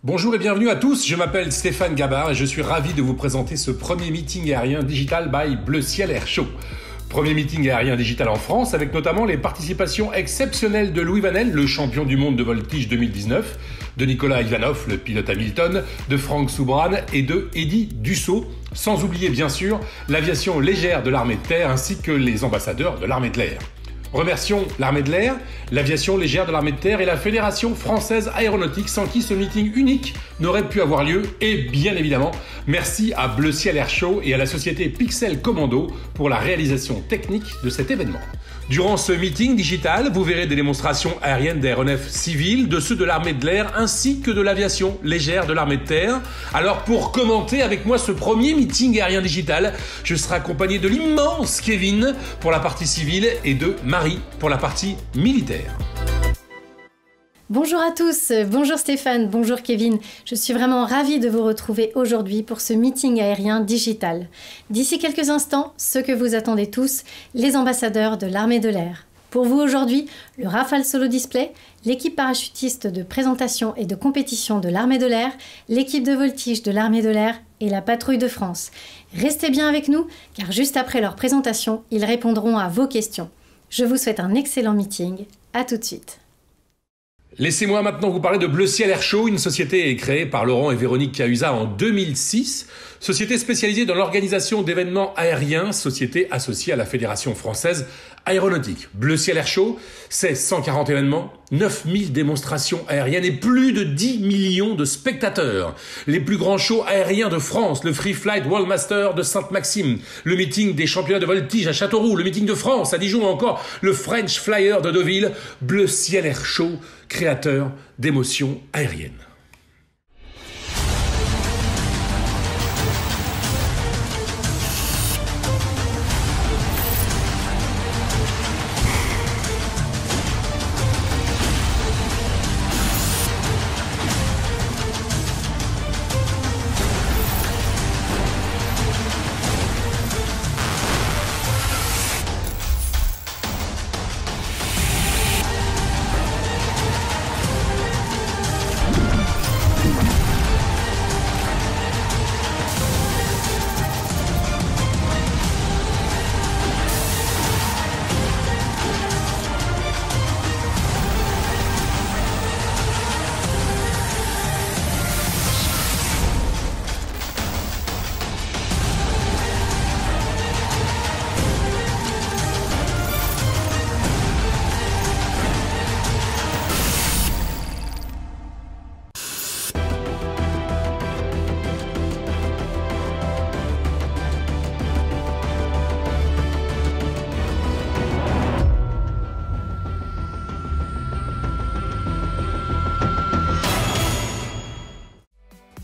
Bonjour et bienvenue à tous, je m'appelle Stéphane Gabard et je suis ravi de vous présenter ce premier meeting aérien digital by Bleu Ciel Air Show. Premier meeting aérien digital en France avec notamment les participations exceptionnelles de Louis Vanel, le champion du monde de voltige 2019, de Nicolas Ivanov, le pilote Hamilton, de Franck Soubran et de Eddy Dussault, sans oublier bien sûr l'aviation légère de l'armée de terre ainsi que les ambassadeurs de l'armée de l'air. Remercions l'armée de l'air, l'aviation légère de l'armée de terre et la Fédération française aéronautique sans qui ce meeting unique n'aurait pu avoir lieu. Et bien évidemment, merci à Bleu Ciel Air Show et à la société Pixel Commando pour la réalisation technique de cet événement. Durant ce meeting digital, vous verrez des démonstrations aériennes d'aéronefs civils, de ceux de l'armée de l'air ainsi que de l'aviation légère de l'armée de terre. Alors pour commenter avec moi ce premier meeting aérien digital, je serai accompagné de l'immense Kevin pour la partie civile et de Marie pour la partie militaire. Bonjour à tous, bonjour Stéphane, bonjour Kevin. Je suis vraiment ravie de vous retrouver aujourd'hui pour ce meeting aérien digital. D'ici quelques instants, ce que vous attendez tous, les ambassadeurs de l'armée de l'air. Pour vous aujourd'hui, le Rafale Solo Display, l'équipe parachutiste de présentation et de compétition de l'armée de l'air, l'équipe de voltige de l'armée de l'air et la patrouille de France. Restez bien avec nous, car juste après leur présentation, ils répondront à vos questions. Je vous souhaite un excellent meeting. À tout de suite. Laissez-moi maintenant vous parler de Bleu Ciel Air Show, une société créée par Laurent et Véronique Cahuzac en 2006, société spécialisée dans l'organisation d'événements aériens, société associée à la Fédération française aéronautique. Bleu Ciel Air Show, c'est 140 événements, 9000 démonstrations aériennes et plus de 10 millions de spectateurs. Les plus grands shows aériens de France, le Free Flight World Master de Sainte-Maxime, le meeting des championnats de voltige à Châteauroux, le meeting de France à Dijon ou encore le French Flyer de Deauville. Bleu Ciel Air Show, créateur d'émotions aériennes.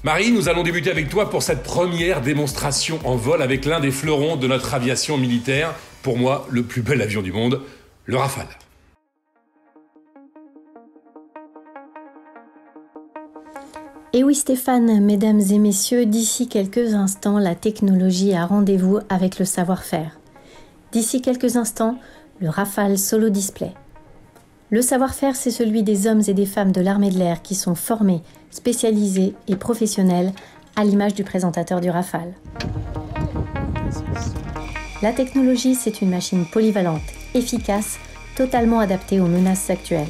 Marie, nous allons débuter avec toi pour cette première démonstration en vol avec l'un des fleurons de notre aviation militaire. Pour moi, le plus bel avion du monde, le Rafale. Et oui Stéphane, mesdames et messieurs, d'ici quelques instants, la technologie a rendez-vous avec le savoir-faire. D'ici quelques instants, le Rafale Solo Display. Le savoir-faire, c'est celui des hommes et des femmes de l'armée de l'air qui sont formés, spécialisés et professionnels, à l'image du présentateur du Rafale. La technologie, c'est une machine polyvalente, efficace, totalement adaptée aux menaces actuelles.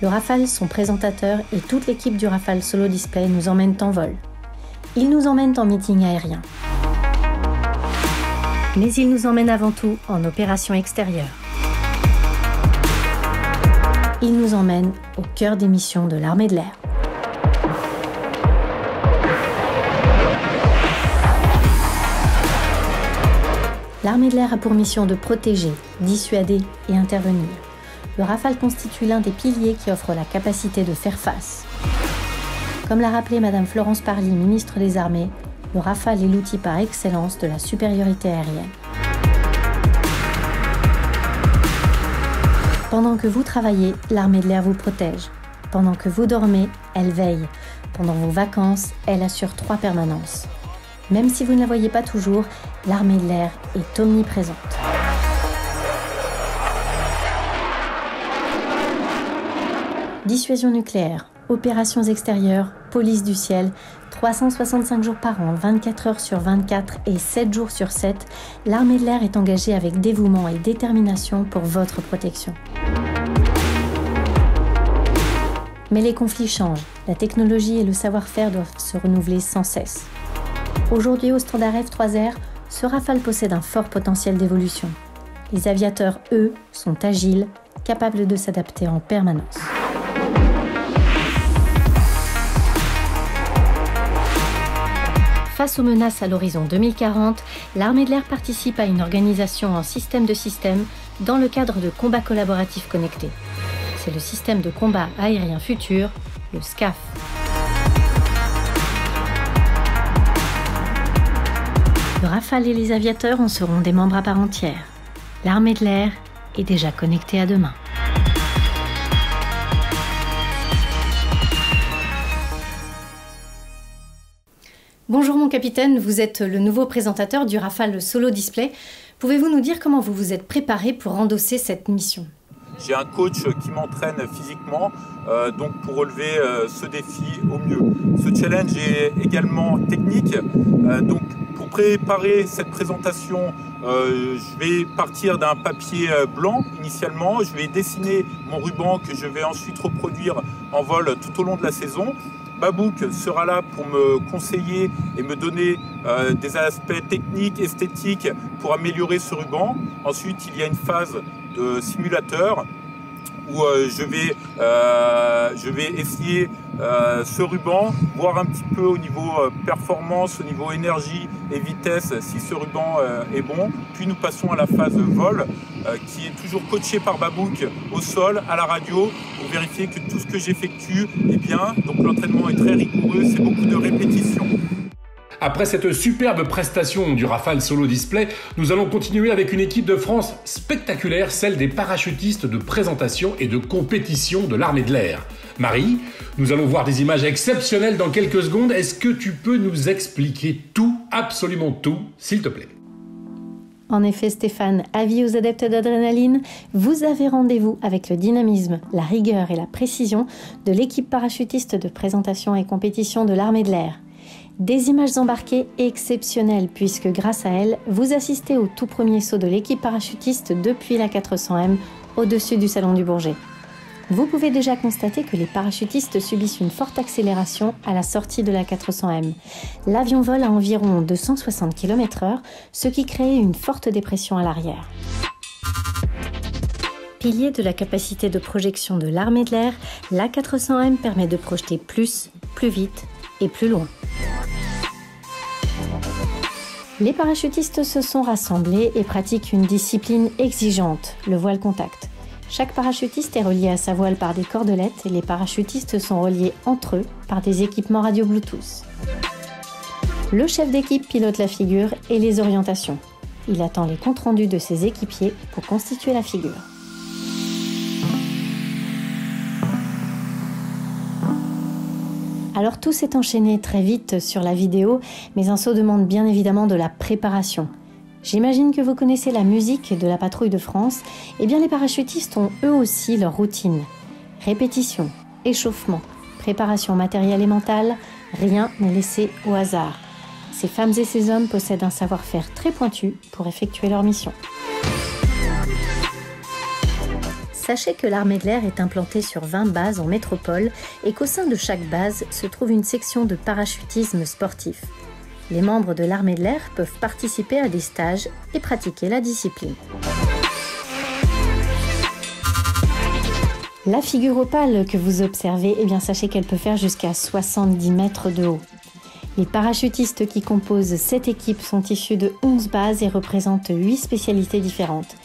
Le Rafale, son présentateur et toute l'équipe du Rafale Solo Display nous emmènent en vol. Ils nous emmènent en meeting aérien. Mais ils nous emmènent avant tout en opération extérieure. Ils nous emmènent au cœur des missions de l'armée de l'air. L'armée de l'air a pour mission de protéger, dissuader et intervenir. Le Rafale constitue l'un des piliers qui offre la capacité de faire face. Comme l'a rappelé Madame Florence Parly, ministre des Armées, le Rafale est l'outil par excellence de la supériorité aérienne. Pendant que vous travaillez, l'armée de l'air vous protège. Pendant que vous dormez, elle veille. Pendant vos vacances, elle assure 3 permanences. Même si vous ne la voyez pas toujours, l'armée de l'air est omniprésente. Dissuasion nucléaire, opérations extérieures, police du ciel, 365 jours par an, 24 heures sur 24 et 7 jours sur 7, l'armée de l'air est engagée avec dévouement et détermination pour votre protection. Mais les conflits changent, la technologie et le savoir-faire doivent se renouveler sans cesse. Aujourd'hui, au standard F3R, ce Rafale possède un fort potentiel d'évolution. Les aviateurs, eux, sont agiles, capables de s'adapter en permanence. Face aux menaces à l'horizon 2040, l'armée de l'air participe à une organisation en système de systèmes dans le cadre de combats collaboratifs connectés. C'est le système de combat aérien futur, le SCAF. Le Rafale et les aviateurs en seront des membres à part entière. L'armée de l'air est déjà connectée à demain. Bonjour mon capitaine, vous êtes le nouveau présentateur du Rafale Solo Display. Pouvez-vous nous dire comment vous vous êtes préparé pour endosser cette mission ? J'ai un coach qui m'entraîne physiquement donc pour relever ce défi au mieux. Ce challenge est également technique. Donc pour préparer cette présentation, je vais partir d'un papier blanc initialement. Je vais dessiner mon ruban que je vais ensuite reproduire en vol tout au long de la saison. Babouk sera là pour me conseiller et me donner des aspects techniques, esthétiques pour améliorer ce ruban. Ensuite, il y a une phase de simulateur où je vais essayer ce ruban, voir un petit peu au niveau performance, au niveau énergie et vitesse si ce ruban est bon. Puis nous passons à la phase vol qui est toujours coachée par Babouk au sol, à la radio, pour vérifier que tout ce que j'effectue est bien. Donc l'entraînement est très rigoureux, c'est beaucoup de répétitions. Après cette superbe prestation du Rafale Solo Display, nous allons continuer avec une équipe de France spectaculaire, celle des parachutistes de présentation et de compétition de l'armée de l'air. Marie, nous allons voir des images exceptionnelles dans quelques secondes. Est-ce que tu peux nous expliquer tout, absolument tout, s'il te plaît ? En effet, Stéphane, avis aux adeptes d'adrénaline, vous avez rendez-vous avec le dynamisme, la rigueur et la précision de l'équipe parachutiste de présentation et compétition de l'armée de l'air. Des images embarquées exceptionnelles puisque grâce à elles, vous assistez au tout premier saut de l'équipe parachutiste depuis la 400M au-dessus du Salon du Bourget. Vous pouvez déjà constater que les parachutistes subissent une forte accélération à la sortie de la 400M. L'avion vole à environ 260 km/h, ce qui crée une forte dépression à l'arrière. Pilier de la capacité de projection de l'armée de l'air, la 400M permet de projeter plus vite et plus loin. Les parachutistes se sont rassemblés et pratiquent une discipline exigeante, le voile contact. Chaque parachutiste est relié à sa voile par des cordelettes et les parachutistes sont reliés entre eux par des équipements radio Bluetooth. Le chef d'équipe pilote la figure et les orientations. Il attend les comptes rendus de ses équipiers pour constituer la figure. Alors tout s'est enchaîné très vite sur la vidéo, mais un saut demande bien évidemment de la préparation. J'imagine que vous connaissez la musique de la Patrouille de France. Eh bien les parachutistes ont eux aussi leur routine. Répétition, échauffement, préparation matérielle et mentale, rien n'est laissé au hasard. Ces femmes et ces hommes possèdent un savoir-faire très pointu pour effectuer leur mission. Sachez que l'armée de l'air est implantée sur 20 bases en métropole et qu'au sein de chaque base se trouve une section de parachutisme sportif. Les membres de l'armée de l'air peuvent participer à des stages et pratiquer la discipline. La figure opale que vous observez, eh bien sachez qu'elle peut faire jusqu'à 70 mètres de haut. Les parachutistes qui composent cette équipe sont issus de 11 bases et représentent 8 spécialités différentes.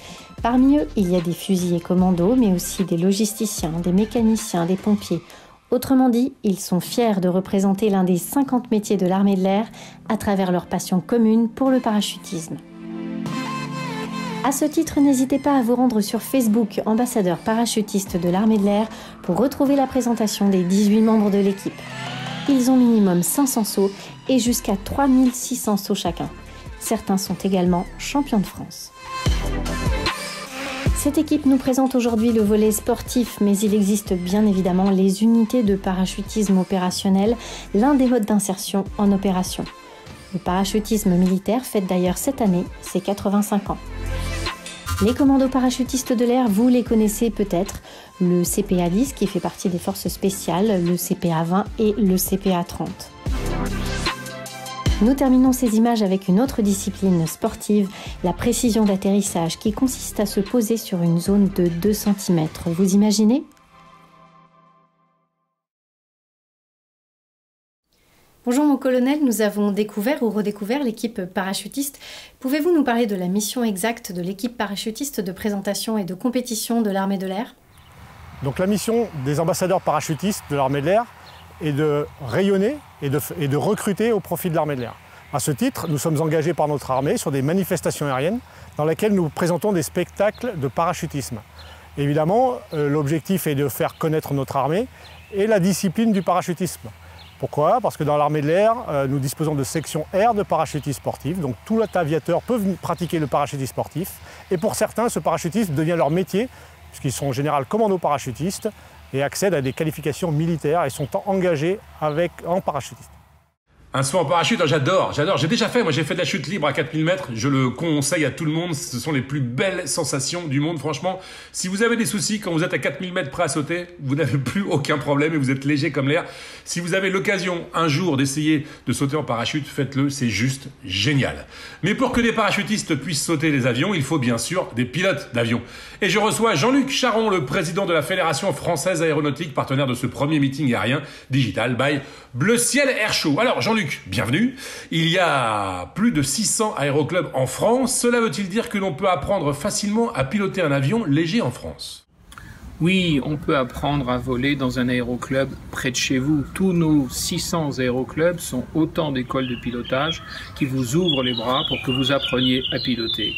Parmi eux, il y a des fusiliers commandos, mais aussi des logisticiens, des mécaniciens, des pompiers. Autrement dit, ils sont fiers de représenter l'un des 50 métiers de l'armée de l'air à travers leur passion commune pour le parachutisme. À ce titre, n'hésitez pas à vous rendre sur Facebook, ambassadeur parachutiste de l'armée de l'air, pour retrouver la présentation des 18 membres de l'équipe. Ils ont minimum 500 sauts et jusqu'à 3600 sauts chacun. Certains sont également champions de France. Cette équipe nous présente aujourd'hui le volet sportif, mais il existe bien évidemment les unités de parachutisme opérationnel, l'un des modes d'insertion en opération. Le parachutisme militaire fête d'ailleurs cette année ses 85 ans. Les commandos parachutistes de l'air, vous les connaissez peut-être, le CPA 10 qui fait partie des forces spéciales, le CPA 20 et le CPA 30. Nous terminons ces images avec une autre discipline sportive, la précision d'atterrissage qui consiste à se poser sur une zone de 2 cm. Vous imaginez ? Bonjour mon colonel, nous avons découvert ou redécouvert l'équipe parachutiste. Pouvez-vous nous parler de la mission exacte de l'équipe parachutiste de présentation et de compétition de l'armée de l'air ? Donc la mission des ambassadeurs parachutistes de l'armée de l'air est de rayonner et de recruter au profit de l'armée de l'air. À ce titre, nous sommes engagés par notre armée sur des manifestations aériennes dans lesquelles nous présentons des spectacles de parachutisme. Évidemment, l'objectif est de faire connaître notre armée et la discipline du parachutisme. Pourquoi ? Parce que dans l'armée de l'air, nous disposons de sections air de parachutisme sportif. Donc tout aviateur peut pratiquer le parachutisme sportif. Et pour certains, ce parachutisme devient leur métier, puisqu'ils sont en général commandos parachutistes et accèdent à des qualifications militaires et sont engagés en parachutiste. Un saut en parachute, j'adore. J'ai déjà fait, moi j'ai fait de la chute libre à 4000 mètres. Je le conseille à tout le monde. Ce sont les plus belles sensations du monde. Franchement, si vous avez des soucis quand vous êtes à 4000 mètres prêt à sauter, vous n'avez plus aucun problème et vous êtes léger comme l'air. Si vous avez l'occasion un jour d'essayer de sauter en parachute, faites-le, c'est juste génial. Mais pour que des parachutistes puissent sauter les avions, il faut bien sûr des pilotes d'avions. Et je reçois Jean-Luc Charon, le président de la Fédération Française Aéronautique, partenaire de ce premier meeting aérien digital by Bleu Ciel Air Show. Alors Jean-Luc, bienvenue. Il y a plus de 600 aéroclubs en France. Cela veut-il dire que l'on peut apprendre facilement à piloter un avion léger en France ? Oui, on peut apprendre à voler dans un aéroclub près de chez vous. Tous nos 600 aéroclubs sont autant d'écoles de pilotage qui vous ouvrent les bras pour que vous appreniez à piloter.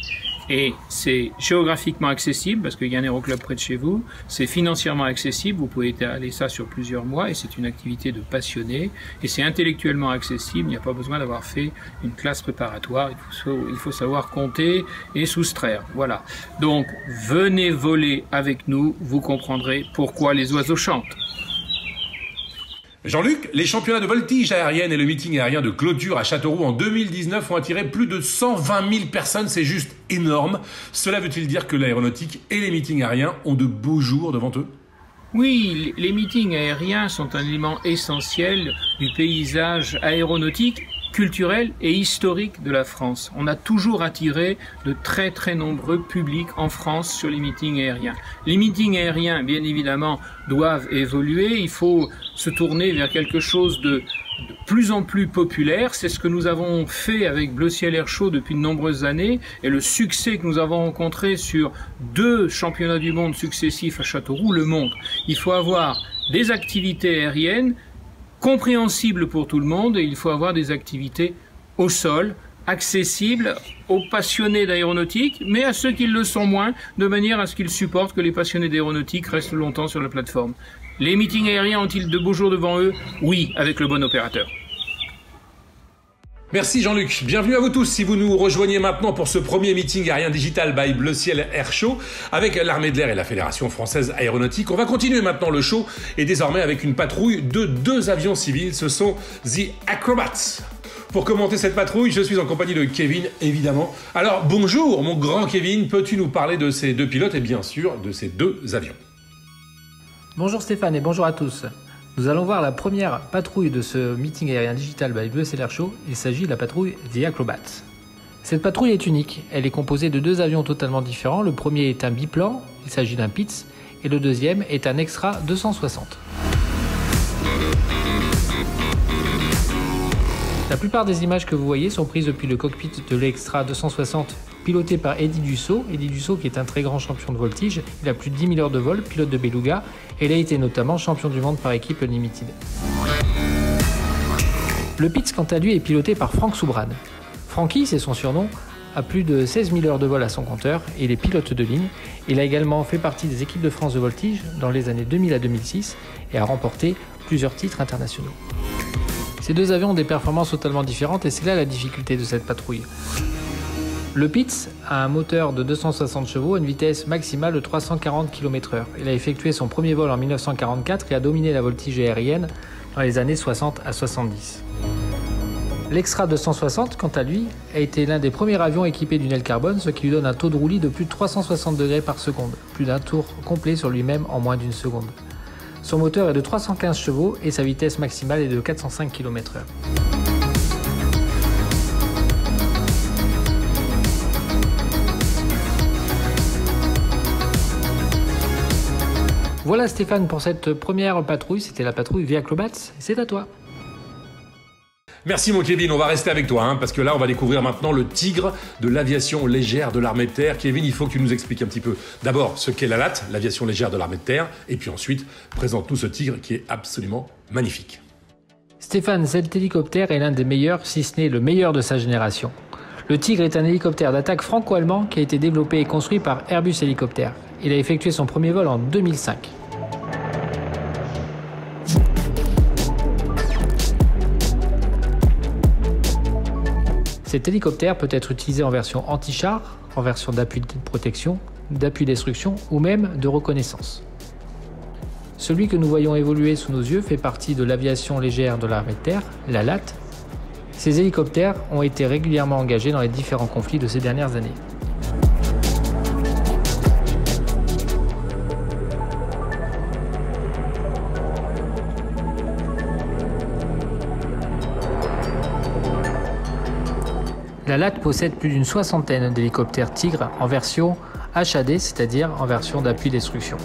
Et c'est géographiquement accessible parce qu'il y a un aéroclub près de chez vous, c'est financièrement accessible, vous pouvez étaler ça sur plusieurs mois et c'est une activité de passionné, et c'est intellectuellement accessible, il n'y a pas besoin d'avoir fait une classe préparatoire, il faut savoir compter et soustraire, voilà. Donc venez voler avec nous, vous comprendrez pourquoi les oiseaux chantent. Jean-Luc, les championnats de voltige aérienne et le meeting aérien de clôture à Châteauroux en 2019 ont attiré plus de 120 000 personnes, c'est juste énorme. Cela veut-il dire que l'aéronautique et les meetings aériens ont de beaux jours devant eux ? Oui, les meetings aériens sont un élément essentiel du paysage aéronautique, culturel et historique de la France. On a toujours attiré de très très nombreux publics en France sur les meetings aériens. Les meetings aériens, bien évidemment, doivent évoluer. Il faut se tourner vers quelque chose de plus en plus populaire. C'est ce que nous avons fait avec Bleu Ciel Air Show depuis de nombreuses années et le succès que nous avons rencontré sur 2 championnats du monde successifs à Châteauroux le montre. Il faut avoir des activités aériennes compréhensibles pour tout le monde et il faut avoir des activités au sol, accessibles aux passionnés d'aéronautique, mais à ceux qui le sont moins, de manière à ce qu'ils supportent que les passionnés d'aéronautique restent longtemps sur la plateforme. Les meetings aériens ont-ils de beaux jours devant eux? Oui, avec le bon opérateur. Merci Jean-Luc. Bienvenue à vous tous si vous nous rejoignez maintenant pour ce premier meeting aérien digital by Bleu Ciel Air Show avec l'armée de l'air et la Fédération Française Aéronautique. On va continuer maintenant le show et désormais avec une patrouille de 2 avions civils. Ce sont The Acrobats. Pour commenter cette patrouille, je suis en compagnie de Kevin, évidemment. Alors bonjour mon grand Kevin, peux-tu nous parler de ces 2 pilotes et bien sûr de ces 2 avions? Bonjour Stéphane et bonjour à tous. Nous allons voir la première patrouille de ce meeting aérien digital by Bleu Ciel Air Show. Il s'agit de la patrouille The Acrobats. Cette patrouille est unique. Elle est composée de 2 avions totalement différents. Le premier est un biplan, il s'agit d'un Pitts, et le deuxième est un Extra 260. La plupart des images que vous voyez sont prises depuis le cockpit de l'Extra 260, piloté par Eddy Dussault. Eddy Dussault qui est un très grand champion de voltige. Il a plus de 10 000 heures de vol, pilote de Beluga, et il a été notamment champion du monde par équipe Limited. Le Pitts, quant à lui, est piloté par Franck Soubrane. Francky, c'est son surnom, a plus de 16 000 heures de vol à son compteur et il est pilote de ligne. Il a également fait partie des équipes de France de voltige dans les années 2000 à 2006 et a remporté plusieurs titres internationaux. Ces 2 avions ont des performances totalement différentes et c'est là la difficulté de cette patrouille. Le Pitts a un moteur de 260 chevaux à une vitesse maximale de 340 km/h. Il a effectué son premier vol en 1944 et a dominé la voltige aérienne dans les années 60 à 70. L'Extra 260, quant à lui, a été l'un des premiers avions équipés d'une aile carbone, ce qui lui donne un taux de roulis de plus de 360 degrés par seconde, plus d'un tour complet sur lui-même en moins d'une seconde. Son moteur est de 315 chevaux et sa vitesse maximale est de 405 km/h. Voilà Stéphane pour cette première patrouille, c'était la patrouille The Acrobats, c'est à toi. Merci mon Kevin, on va rester avec toi, parce que là on va découvrir maintenant le tigre de l'aviation légère de l'armée de terre. Kevin, il faut que tu nous expliques un petit peu d'abord ce qu'est la LAT, l'aviation légère de l'armée de terre, et puis ensuite présente-nous ce tigre qui est absolument magnifique. Stéphane, cet hélicoptère est l'un des meilleurs, si ce n'est le meilleur de sa génération. Le Tigre est un hélicoptère d'attaque franco-allemand qui a été développé et construit par Airbus Hélicoptère. Il a effectué son premier vol en 2005. Cet hélicoptère peut être utilisé en version anti-char, en version d'appui de protection, d'appui destruction ou même de reconnaissance. Celui que nous voyons évoluer sous nos yeux fait partie de l'aviation légère de l'armée de terre, la LAT. Ces hélicoptères ont été régulièrement engagés dans les différents conflits de ces dernières années. La LAT possède plus d'une soixantaine d'hélicoptères Tigre en version HAD, c'est-à-dire en version d'appui destruction.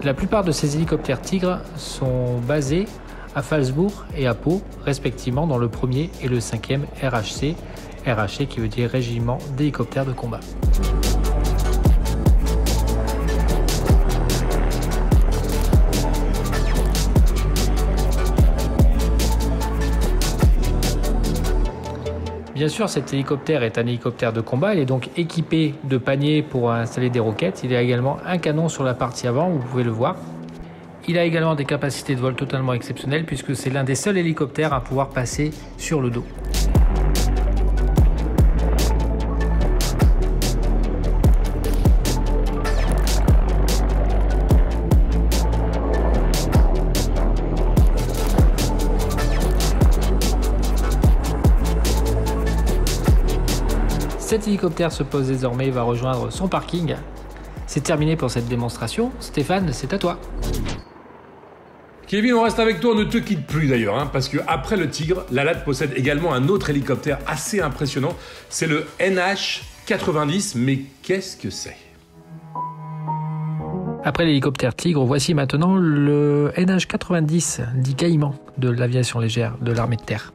La plupart de ces hélicoptères Tigre sont basés à Phalsbourg et à Pau, respectivement dans le 1er et le 5e RHC, RHC qui veut dire Régiment d'hélicoptères de combat. Bien sûr, cet hélicoptère est un hélicoptère de combat, il est donc équipé de paniers pour installer des roquettes. Il a également un canon sur la partie avant, vous pouvez le voir. Il a également des capacités de vol totalement exceptionnelles puisque c'est l'un des seuls hélicoptères à pouvoir passer sur le dos. Cet hélicoptère se pose désormais et va rejoindre son parking. C'est terminé pour cette démonstration. Stéphane, c'est à toi. Kevin, on reste avec toi, on ne te quitte plus d'ailleurs, parce que après le Tigre, la LAT possède également un autre hélicoptère assez impressionnant. C'est le NH90, mais qu'est-ce que c'est ? Après l'hélicoptère Tigre, voici maintenant le NH90, dit Caïman, de l'aviation légère de l'armée de terre.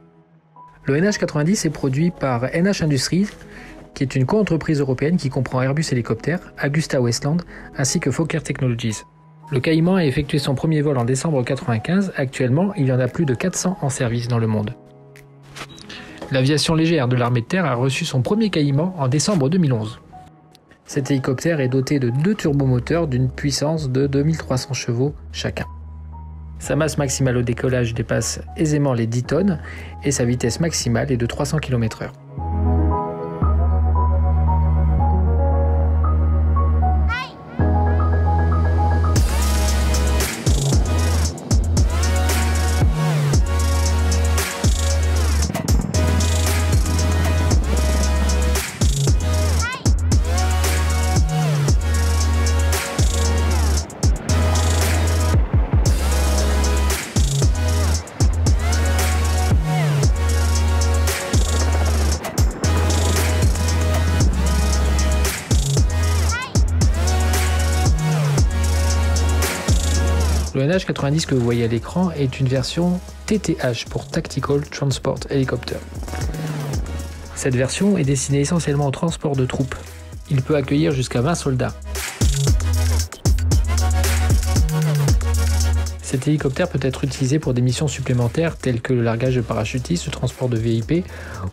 Le NH90 est produit par NH Industries, qui est une co-entreprise européenne qui comprend Airbus Hélicoptère, AgustaWestland ainsi que Fokker Technologies. Le Caïman a effectué son premier vol en décembre 1995. Actuellement, il y en a plus de 400 en service dans le monde. L'aviation légère de l'armée de terre a reçu son premier Caïman en décembre 2011. Cet hélicoptère est doté de 2 turbomoteurs d'une puissance de 2300 chevaux chacun. Sa masse maximale au décollage dépasse aisément les 10 tonnes et sa vitesse maximale est de 300 km/h. Le NH90 que vous voyez à l'écran est une version TTH pour Tactical Transport Helicopter. Cette version est destinée essentiellement au transport de troupes. Il peut accueillir jusqu'à 20 soldats. Cet hélicoptère peut être utilisé pour des missions supplémentaires telles que le largage de parachutistes, le transport de VIP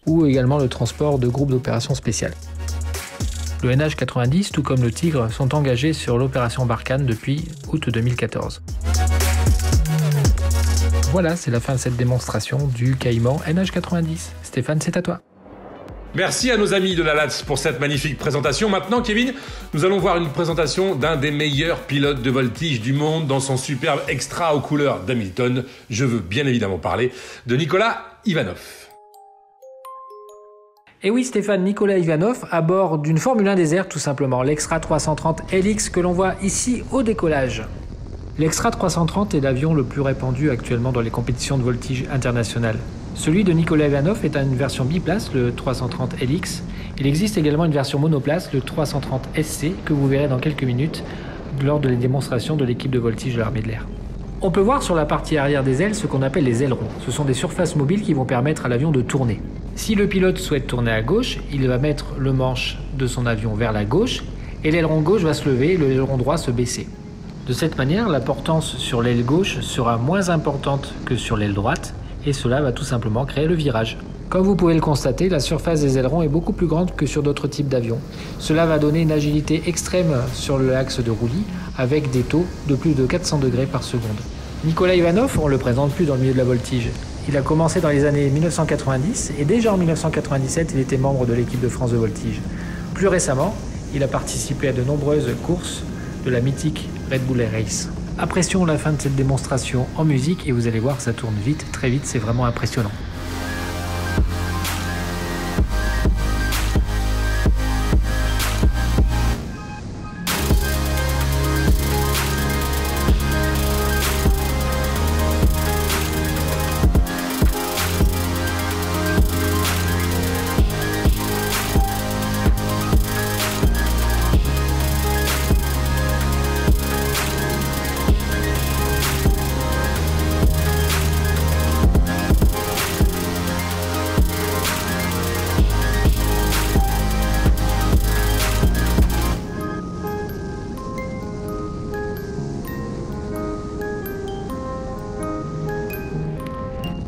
ou également le transport de groupes d'opérations spéciales. Le NH90, tout comme le Tigre, sont engagés sur l'opération Barkhane depuis août 2014. Voilà, c'est la fin de cette démonstration du Caïman NH90. Stéphane, c'est à toi. Merci à nos amis de la LATS pour cette magnifique présentation. Maintenant, Kevin, nous allons voir une présentation d'un des meilleurs pilotes de voltige du monde dans son superbe extra aux couleurs d'Hamilton. Je veux bien évidemment parler de Nicolas Ivanov. Et oui Stéphane, Nicolas Ivanov à bord d'une Formule 1 des airs tout simplement, l'Extra 330 LX que l'on voit ici au décollage. L'Extra 330 est l'avion le plus répandu actuellement dans les compétitions de voltige internationales. Celui de Nicolas Ivanov est une version biplace, le 330 LX. Il existe également une version monoplace, le 330 SC, que vous verrez dans quelques minutes lors de les démonstrations de l'équipe de voltige de l'armée de l'air. On peut voir sur la partie arrière des ailes ce qu'on appelle les ailerons. Ce sont des surfaces mobiles qui vont permettre à l'avion de tourner. Si le pilote souhaite tourner à gauche, il va mettre le manche de son avion vers la gauche et l'aileron gauche va se lever et l'aileron droit se baisser. De cette manière, la portance sur l'aile gauche sera moins importante que sur l'aile droite et cela va tout simplement créer le virage. Comme vous pouvez le constater, la surface des ailerons est beaucoup plus grande que sur d'autres types d'avions. Cela va donner une agilité extrême sur l'axe de roulis avec des taux de plus de 400 degrés par seconde. Nicolas Ivanov, on ne le présente plus dans le milieu de la voltige. Il a commencé dans les années 1990 et déjà en 1997, il était membre de l'équipe de France de voltige. Plus récemment, il a participé à de nombreuses courses de la mythique Red Bull Air Race. Apprécions la fin de cette démonstration en musique et vous allez voir, ça tourne vite, très vite, c'est vraiment impressionnant.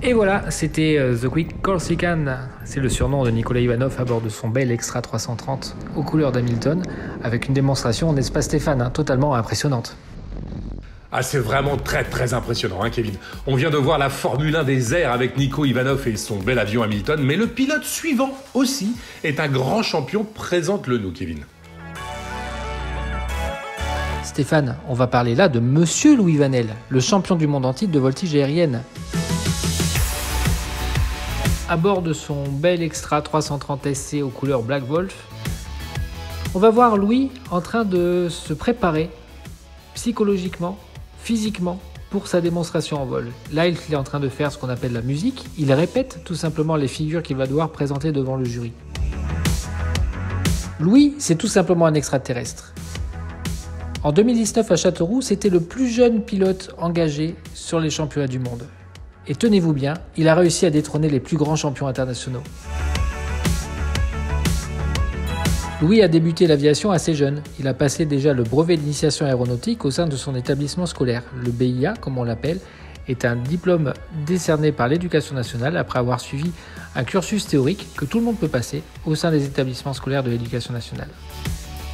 Et voilà, c'était The Quick Corsican, c'est le surnom de Nicolas Ivanov à bord de son bel Extra 330 aux couleurs d'Hamilton, avec une démonstration, n'est-ce pas Stéphane, totalement impressionnante. Ah, c'est vraiment très impressionnant, hein, Kevin. On vient de voir la Formule 1 des airs avec Nico Ivanov et son bel avion Hamilton, mais le pilote suivant aussi est un grand champion. Présente-le nous, Kevin. Stéphane, on va parler là de Monsieur Louis Vanel, le champion du monde en titre de voltige aérienne. À bord de son bel Extra 330 SC aux couleurs Black Wolf, on va voir Louis en train de se préparer psychologiquement, physiquement pour sa démonstration en vol. Là, il est en train de faire ce qu'on appelle la musique. Il répète tout simplement les figures qu'il va devoir présenter devant le jury. Louis, c'est tout simplement un extraterrestre. En 2019 à Châteauroux, c'était le plus jeune pilote engagé sur les championnats du monde. Et tenez-vous bien, il a réussi à détrôner les plus grands champions internationaux. Louis a débuté l'aviation assez jeune. Il a passé déjà le brevet d'initiation aéronautique au sein de son établissement scolaire. Le BIA, comme on l'appelle, est un diplôme décerné par l'Éducation nationale après avoir suivi un cursus théorique que tout le monde peut passer au sein des établissements scolaires de l'Éducation nationale.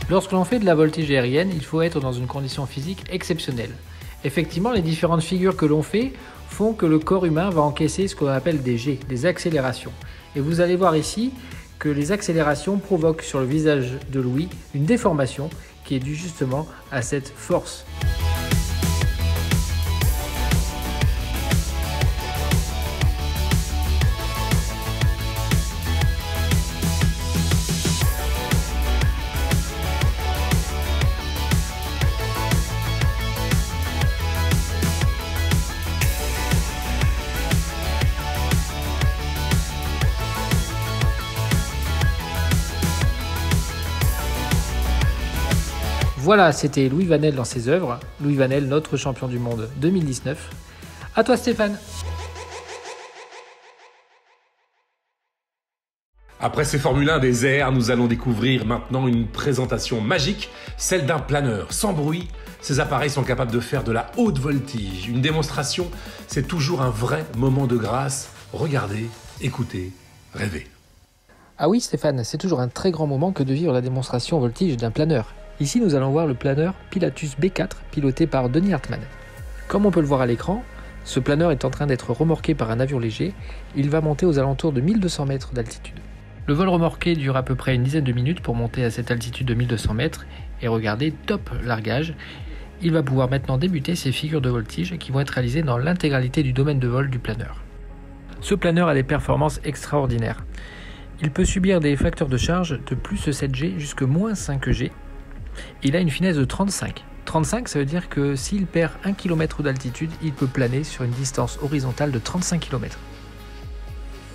Lorsque l'on fait de la voltige aérienne, il faut être dans une condition physique exceptionnelle. Effectivement, les différentes figures que l'on fait font que le corps humain va encaisser ce qu'on appelle des G, des accélérations. Et vous allez voir ici que les accélérations provoquent sur le visage de Louis une déformation qui est due justement à cette force. Voilà, c'était Louis Vanel dans ses œuvres. Louis Vanel, notre champion du monde 2019. À toi Stéphane. Après ces Formule 1 des airs, nous allons découvrir maintenant une présentation magique, celle d'un planeur sans bruit. Ces appareils sont capables de faire de la haute voltige. Une démonstration, c'est toujours un vrai moment de grâce. Regardez, écoutez, rêvez. Ah oui Stéphane, c'est toujours un très grand moment que de vivre la démonstration voltige d'un planeur. Ici, nous allons voir le planeur Pilatus B4 piloté par Denis Hartmann. Comme on peut le voir à l'écran, ce planeur est en train d'être remorqué par un avion léger. Il va monter aux alentours de 1200 mètres d'altitude. Le vol remorqué dure à peu près une dizaine de minutes pour monter à cette altitude de 1200 mètres et regardez, top largage. Il va pouvoir maintenant débuter ses figures de voltige qui vont être réalisées dans l'intégralité du domaine de vol du planeur. Ce planeur a des performances extraordinaires. Il peut subir des facteurs de charge de plus 7G jusqu'à moins 5G. Il a une finesse de 35. 35, ça veut dire que s'il perd 1 km d'altitude, il peut planer sur une distance horizontale de 35 km.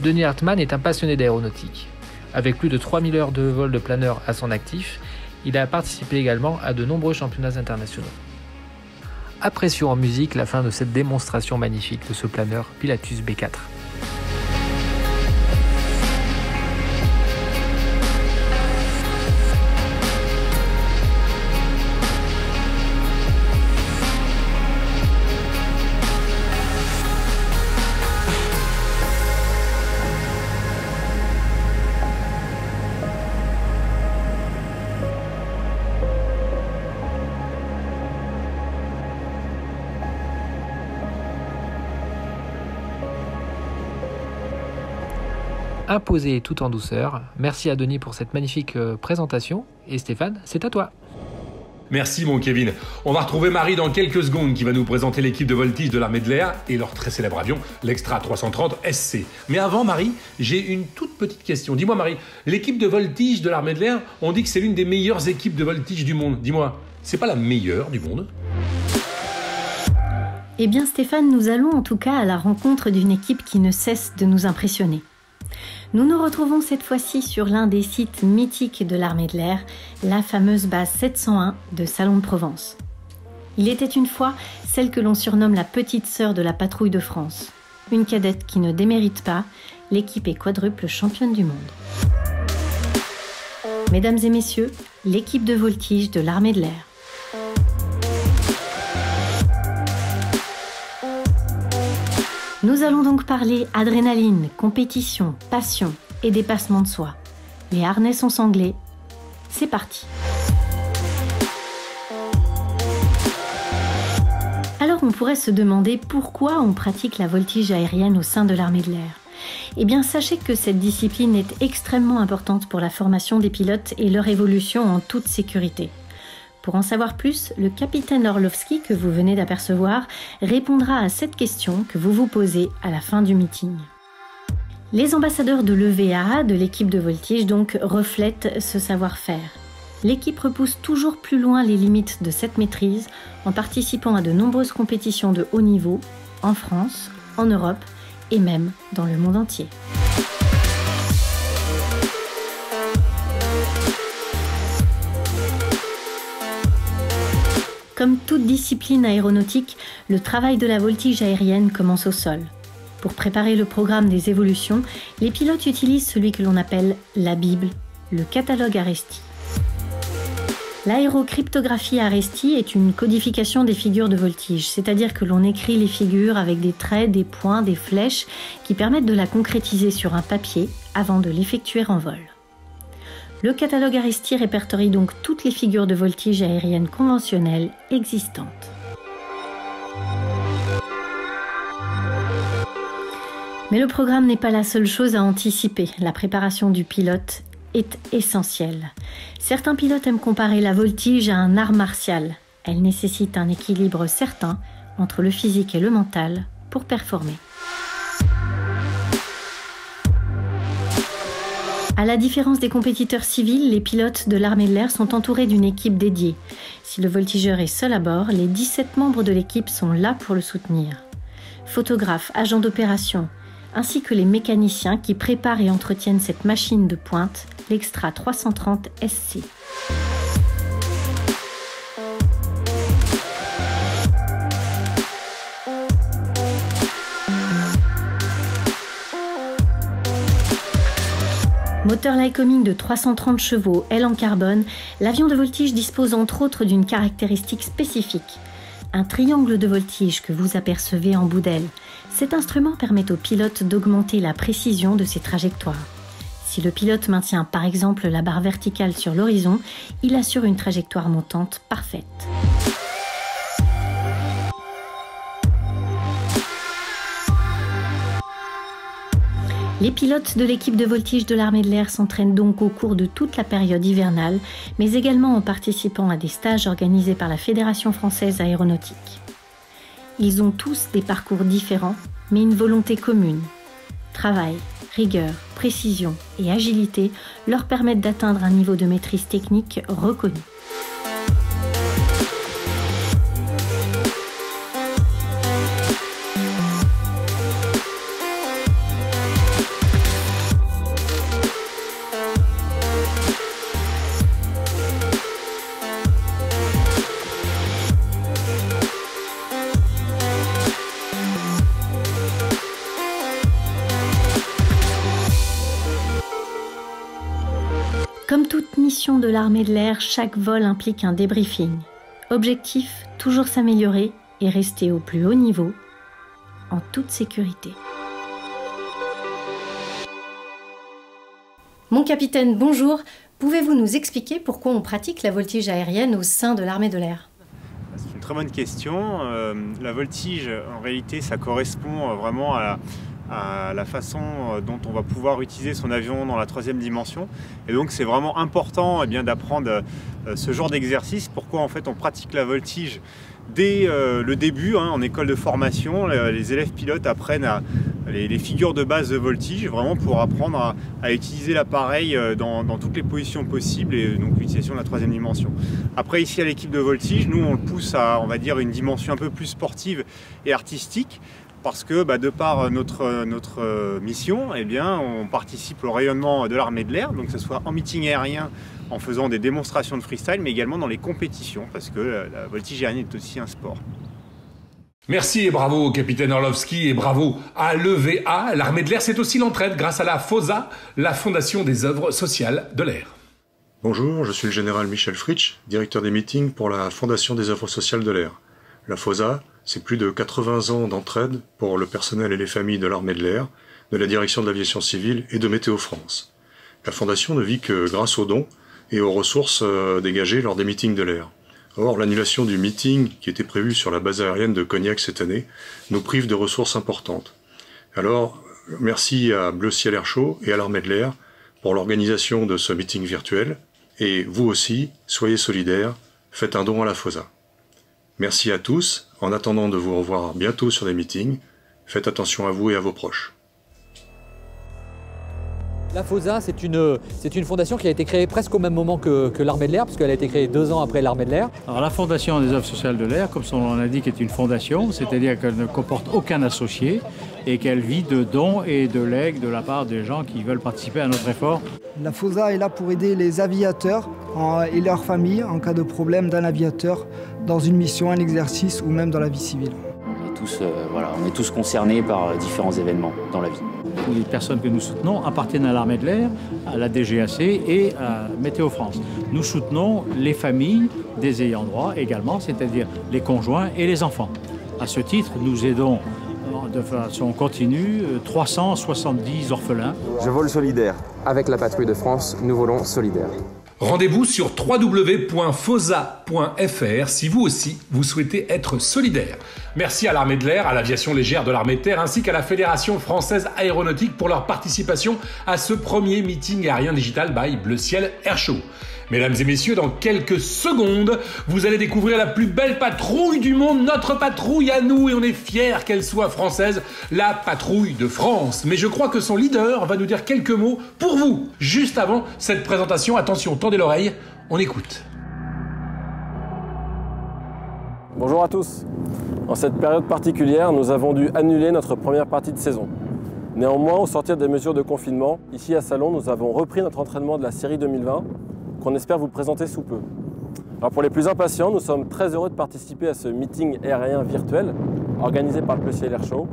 Denis Hartmann est un passionné d'aéronautique. Avec plus de 3000 heures de vol de planeur à son actif, il a participé également à de nombreux championnats internationaux. Apprécions en musique la fin de cette démonstration magnifique de ce planeur Pilatus B4. Imposé tout en douceur. Merci à Denis pour cette magnifique présentation. Et Stéphane, c'est à toi. Merci mon Kevin. On va retrouver Marie dans quelques secondes qui va nous présenter l'équipe de voltige de l'armée de l'air et leur très célèbre avion, l'Extra 330 SC. Mais avant Marie, j'ai une toute petite question. Dis-moi Marie, l'équipe de voltige de l'armée de l'air, on dit que c'est l'une des meilleures équipes de voltige du monde. Dis-moi, c'est pas la meilleure du monde ? Eh bien Stéphane, nous allons en tout cas à la rencontre d'une équipe qui ne cesse de nous impressionner. Nous nous retrouvons cette fois-ci sur l'un des sites mythiques de l'armée de l'air, la fameuse base 701 de Salon de Provence. Il était une fois celle que l'on surnomme la petite sœur de la patrouille de France. Une cadette qui ne démérite pas, l'équipe est quadruple championne du monde. Mesdames et messieurs, l'équipe de voltige de l'armée de l'air. Nous allons donc parler adrénaline, compétition, passion et dépassement de soi. Les harnais sont sanglés. C'est parti. Alors on pourrait se demander pourquoi on pratique la voltige aérienne au sein de l'armée de l'air. Eh bien sachez que cette discipline est extrêmement importante pour la formation des pilotes et leur évolution en toute sécurité. Pour en savoir plus, le capitaine Orlovski que vous venez d'apercevoir répondra à cette question que vous vous posez à la fin du meeting. Les ambassadeurs de l'EVA, de l'équipe de voltige donc, reflètent ce savoir-faire. L'équipe repousse toujours plus loin les limites de cette maîtrise en participant à de nombreuses compétitions de haut niveau, en France, en Europe et même dans le monde entier. Comme toute discipline aéronautique, le travail de la voltige aérienne commence au sol. Pour préparer le programme des évolutions, les pilotes utilisent celui que l'on appelle la Bible, le catalogue ARESTI. L'aérocryptographie ARESTI est une codification des figures de voltige, c'est-à-dire que l'on écrit les figures avec des traits, des points, des flèches qui permettent de la concrétiser sur un papier avant de l'effectuer en vol. Le catalogue ARESTI répertorie donc toutes les figures de voltige aérienne conventionnelles existantes. Mais le programme n'est pas la seule chose à anticiper. La préparation du pilote est essentielle. Certains pilotes aiment comparer la voltige à un art martial. Elle nécessite un équilibre certain entre le physique et le mental pour performer. À la différence des compétiteurs civils, les pilotes de l'armée de l'air sont entourés d'une équipe dédiée. Si le voltigeur est seul à bord, les 17 membres de l'équipe sont là pour le soutenir. Photographes, agents d'opération, ainsi que les mécaniciens qui préparent et entretiennent cette machine de pointe, l'Extra 330 SC. Moteur Lycoming de 330 chevaux, aile en carbone, l'avion de voltige dispose entre autres d'une caractéristique spécifique. Un triangle de voltige que vous apercevez en bout d'aile. Cet instrument permet au pilote d'augmenter la précision de ses trajectoires. Si le pilote maintient par exemple la barre verticale sur l'horizon, il assure une trajectoire montante parfaite. Les pilotes de l'équipe de voltige de l'armée de l'air s'entraînent donc au cours de toute la période hivernale, mais également en participant à des stages organisés par la Fédération française aéronautique. Ils ont tous des parcours différents, mais une volonté commune. Travail, rigueur, précision et agilité leur permettent d'atteindre un niveau de maîtrise technique reconnu. Comme toute mission de l'armée de l'air, chaque vol implique un débriefing. Objectif, toujours s'améliorer et rester au plus haut niveau, en toute sécurité. Mon capitaine, bonjour. Pouvez-vous nous expliquer pourquoi on pratique la voltige aérienne au sein de l'armée de l'air ? C'est une très bonne question. La voltige, en réalité, ça correspond vraiment à la façon dont on va pouvoir utiliser son avion dans la troisième dimension. Et donc c'est vraiment important d'apprendre ce genre d'exercice. Pourquoi en fait on pratique la voltige dès le début, en école de formation. Les élèves pilotes apprennent les figures de base de voltige, vraiment pour apprendre à utiliser l'appareil dans toutes les positions possibles, et donc l'utilisation de la troisième dimension. Après, ici à l'équipe de voltige, nous on le pousse à, on va dire, une dimension un peu plus sportive et artistique, parce que de par notre mission, on participe au rayonnement de l'armée de l'air, donc que ce soit en meeting aérien, en faisant des démonstrations de freestyle, mais également dans les compétitions, parce que la voltige aérienne est aussi un sport. Merci et bravo capitaine Orlovski, et bravo à l'EVA. L'armée de l'air, c'est aussi l'entraide grâce à la FOSA, la Fondation des œuvres sociales de l'air. Bonjour, je suis le général Michel Fritsch, directeur des meetings pour la Fondation des œuvres sociales de l'air. La FOSA, c'est plus de 80 ans d'entraide pour le personnel et les familles de l'armée de l'air, de la direction de l'aviation civile et de Météo France. La Fondation ne vit que grâce aux dons et aux ressources dégagées lors des meetings de l'air. Or, l'annulation du meeting, qui était prévu sur la base aérienne de Cognac cette année, nous prive de ressources importantes. Alors, merci à Bleu Ciel Air Chaud et à l'armée de l'air pour l'organisation de ce meeting virtuel. Et vous aussi, soyez solidaires, faites un don à la FOSA. Merci à tous. En attendant de vous revoir bientôt sur des meetings, faites attention à vous et à vos proches. La FOSA, c'est une fondation qui a été créée presque au même moment que l'armée de l'air, puisqu'elle a été créée 2 ans après l'armée de l'air. Alors la Fondation des œuvres sociales de l'air, comme son nom l'indique, est une fondation, c'est-à-dire qu'elle ne comporte aucun associé et qu'elle vit de dons et de legs de la part des gens qui veulent participer à notre effort. La FOSA est là pour aider les aviateurs et leurs familles en cas de problème d'un aviateur dans une mission, un exercice ou même dans la vie civile. On est tous concernés par différents événements dans la vie. Les personnes que nous soutenons appartiennent à l'armée de l'air, à la DGAC et à Météo France. Nous soutenons les familles des ayants droit également, c'est-à-dire les conjoints et les enfants. À ce titre, nous aidons de façon continue 370 orphelins. Je vole solidaire. Avec la patrouille de France, nous volons solidaire. Rendez-vous sur www.fosa.fr si vous aussi vous souhaitez être solidaire. Merci à l'armée de l'air, à l'aviation légère de l'armée de terre ainsi qu'à la Fédération française aéronautique pour leur participation à ce premier meeting aérien digital by Bleu Ciel Air Chaud. Mesdames et messieurs, dans quelques secondes, vous allez découvrir la plus belle patrouille du monde, notre patrouille à nous, et on est fiers qu'elle soit française, la patrouille de France. Mais je crois que son leader va nous dire quelques mots pour vous. Juste avant cette présentation, attention, tendez l'oreille, on écoute. Bonjour à tous. En cette période particulière, nous avons dû annuler notre première partie de saison. Néanmoins, au sortir des mesures de confinement, ici à Salon, nous avons repris notre entraînement de la série 2020, qu'on espère vous présenter sous peu. Alors pour les plus impatients, nous sommes très heureux de participer à ce meeting aérien virtuel organisé par le Bleu Ciel Air Chaud.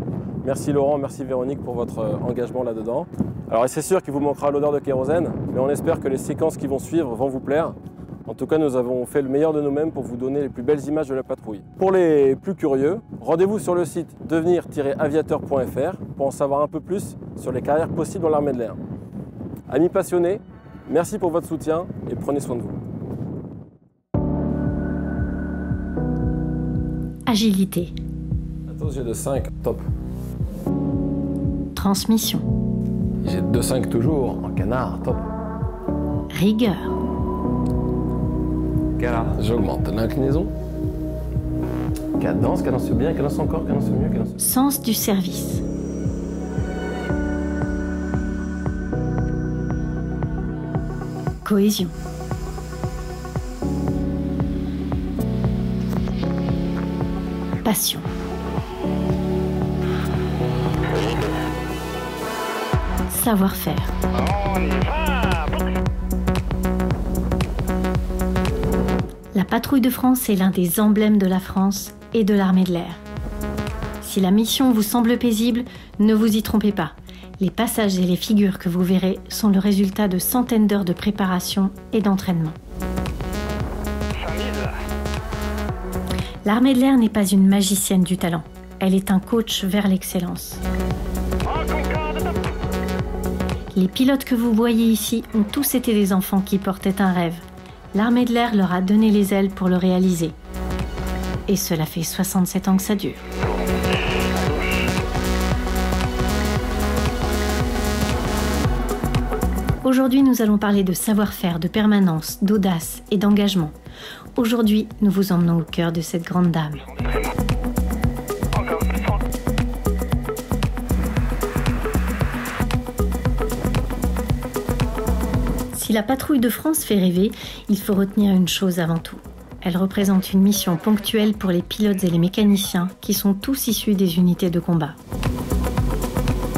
Merci Laurent, merci Véronique pour votre engagement là-dedans. Alors c'est sûr qu'il vous manquera l'odeur de kérosène, mais on espère que les séquences qui vont suivre vont vous plaire. En tout cas, nous avons fait le meilleur de nous-mêmes pour vous donner les plus belles images de la patrouille. Pour les plus curieux, rendez-vous sur le site devenir-aviateur.fr pour en savoir un peu plus sur les carrières possibles dans l'armée de l'air. Amis passionnés, merci pour votre soutien et prenez soin de vous. Agilité. À tous, j'ai de 5, top. Transmission. J'ai 2,5 toujours, en canard, top. Rigueur. J'augmente l'inclinaison. Cadence, cadence bien, cadence encore, cadence mieux, cadence mieux. Sens du service. Cohésion. Passion. Savoir-faire. La patrouille de France est l'un des emblèmes de la France et de l'armée de l'air. Si la mission vous semble paisible, ne vous y trompez pas. Les passages et les figures que vous verrez sont le résultat de centaines d'heures de préparation et d'entraînement. L'armée de l'air n'est pas une magicienne du talent. Elle est un coach vers l'excellence. Les pilotes que vous voyez ici ont tous été des enfants qui portaient un rêve. L'armée de l'air leur a donné les ailes pour le réaliser. Et cela fait 67 ans que ça dure. Aujourd'hui, nous allons parler de savoir-faire, de permanence, d'audace et d'engagement. Aujourd'hui, nous vous emmenons au cœur de cette grande dame. Si la patrouille de France fait rêver, il faut retenir une chose avant tout. Elle représente une mission ponctuelle pour les pilotes et les mécaniciens qui sont tous issus des unités de combat.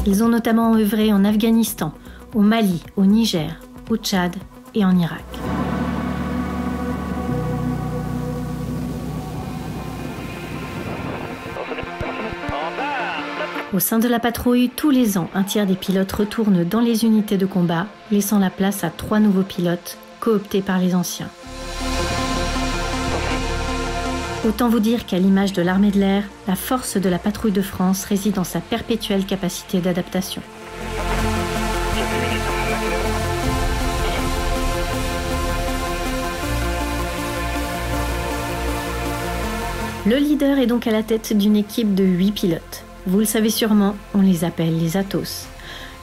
Ils ont notamment œuvré en Afghanistan, au Mali, au Niger, au Tchad et en Irak. Au sein de la patrouille, tous les ans, un tiers des pilotes retournent dans les unités de combat, laissant la place à 3 nouveaux pilotes, cooptés par les anciens. Autant vous dire qu'à l'image de l'armée de l'air, la force de la patrouille de France réside dans sa perpétuelle capacité d'adaptation. Le leader est donc à la tête d'une équipe de 8 pilotes. Vous le savez sûrement, on les appelle les Athos.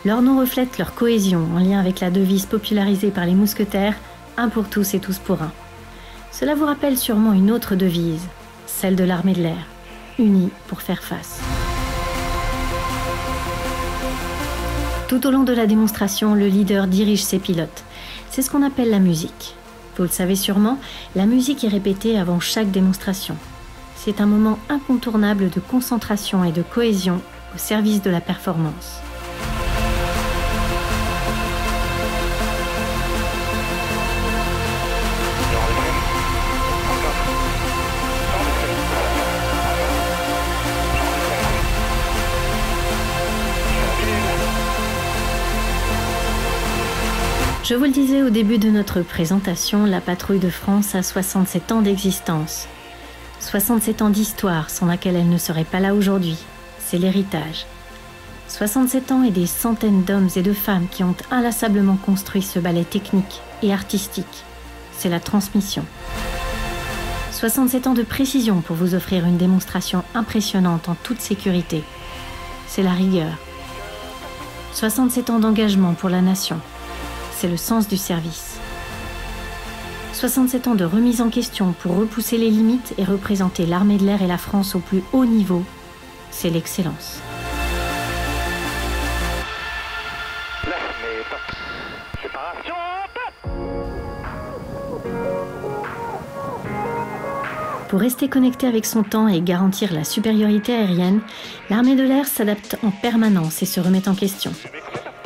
Leur nom reflète leur cohésion en lien avec la devise popularisée par les mousquetaires « Un pour tous et tous pour un ». Cela vous rappelle sûrement une autre devise, celle de l'armée de l'air, unie pour faire face. Tout au long de la démonstration, le leader dirige ses pilotes. C'est ce qu'on appelle la musique. Vous le savez sûrement, la musique est répétée avant chaque démonstration. C'est un moment incontournable de concentration et de cohésion au service de la performance. Je vous le disais au début de notre présentation, la patrouille de France a 67 ans d'existence. 67 ans d'histoire sans laquelle elle ne serait pas là aujourd'hui. C'est l'héritage. 67 ans et des centaines d'hommes et de femmes qui ont inlassablement construit ce ballet technique et artistique. C'est la transmission. 67 ans de précision pour vous offrir une démonstration impressionnante en toute sécurité. C'est la rigueur. 67 ans d'engagement pour la nation. C'est le sens du service. 67 ans de remise en question pour repousser les limites et représenter l'armée de l'air et la France au plus haut niveau. C'est l'excellence. Pour rester connecté avec son temps et garantir la supériorité aérienne, l'armée de l'air s'adapte en permanence et se remet en question.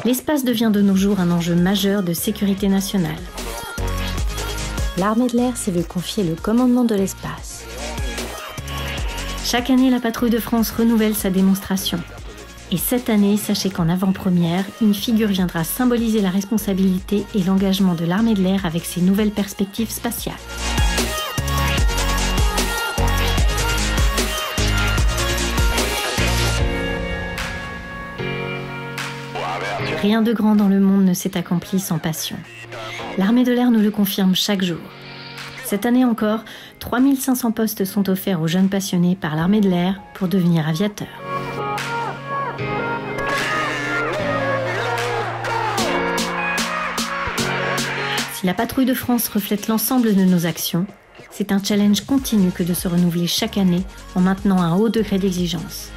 L'espace devient de nos jours un enjeu majeur de sécurité nationale. L'armée de l'air s'est vu confier le commandement de l'espace. Chaque année, la patrouille de France renouvelle sa démonstration. Et cette année, sachez qu'en avant-première, une figure viendra symboliser la responsabilité et l'engagement de l'armée de l'air avec ses nouvelles perspectives spatiales. Rien de grand dans le monde ne s'est accompli sans passion. L'armée de l'air nous le confirme chaque jour. Cette année encore, 3500 postes sont offerts aux jeunes passionnés par l'armée de l'air pour devenir aviateurs. Si la patrouille de France reflète l'ensemble de nos actions, c'est un challenge continu que de se renouveler chaque année en maintenant un haut degré d'exigence.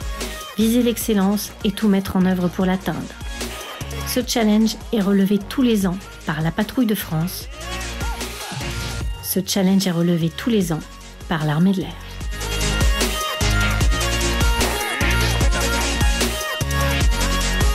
Viser l'excellence et tout mettre en œuvre pour l'atteindre. Ce challenge est relevé tous les ans par la patrouille de France. Ce challenge est relevé tous les ans par l'armée de l'air.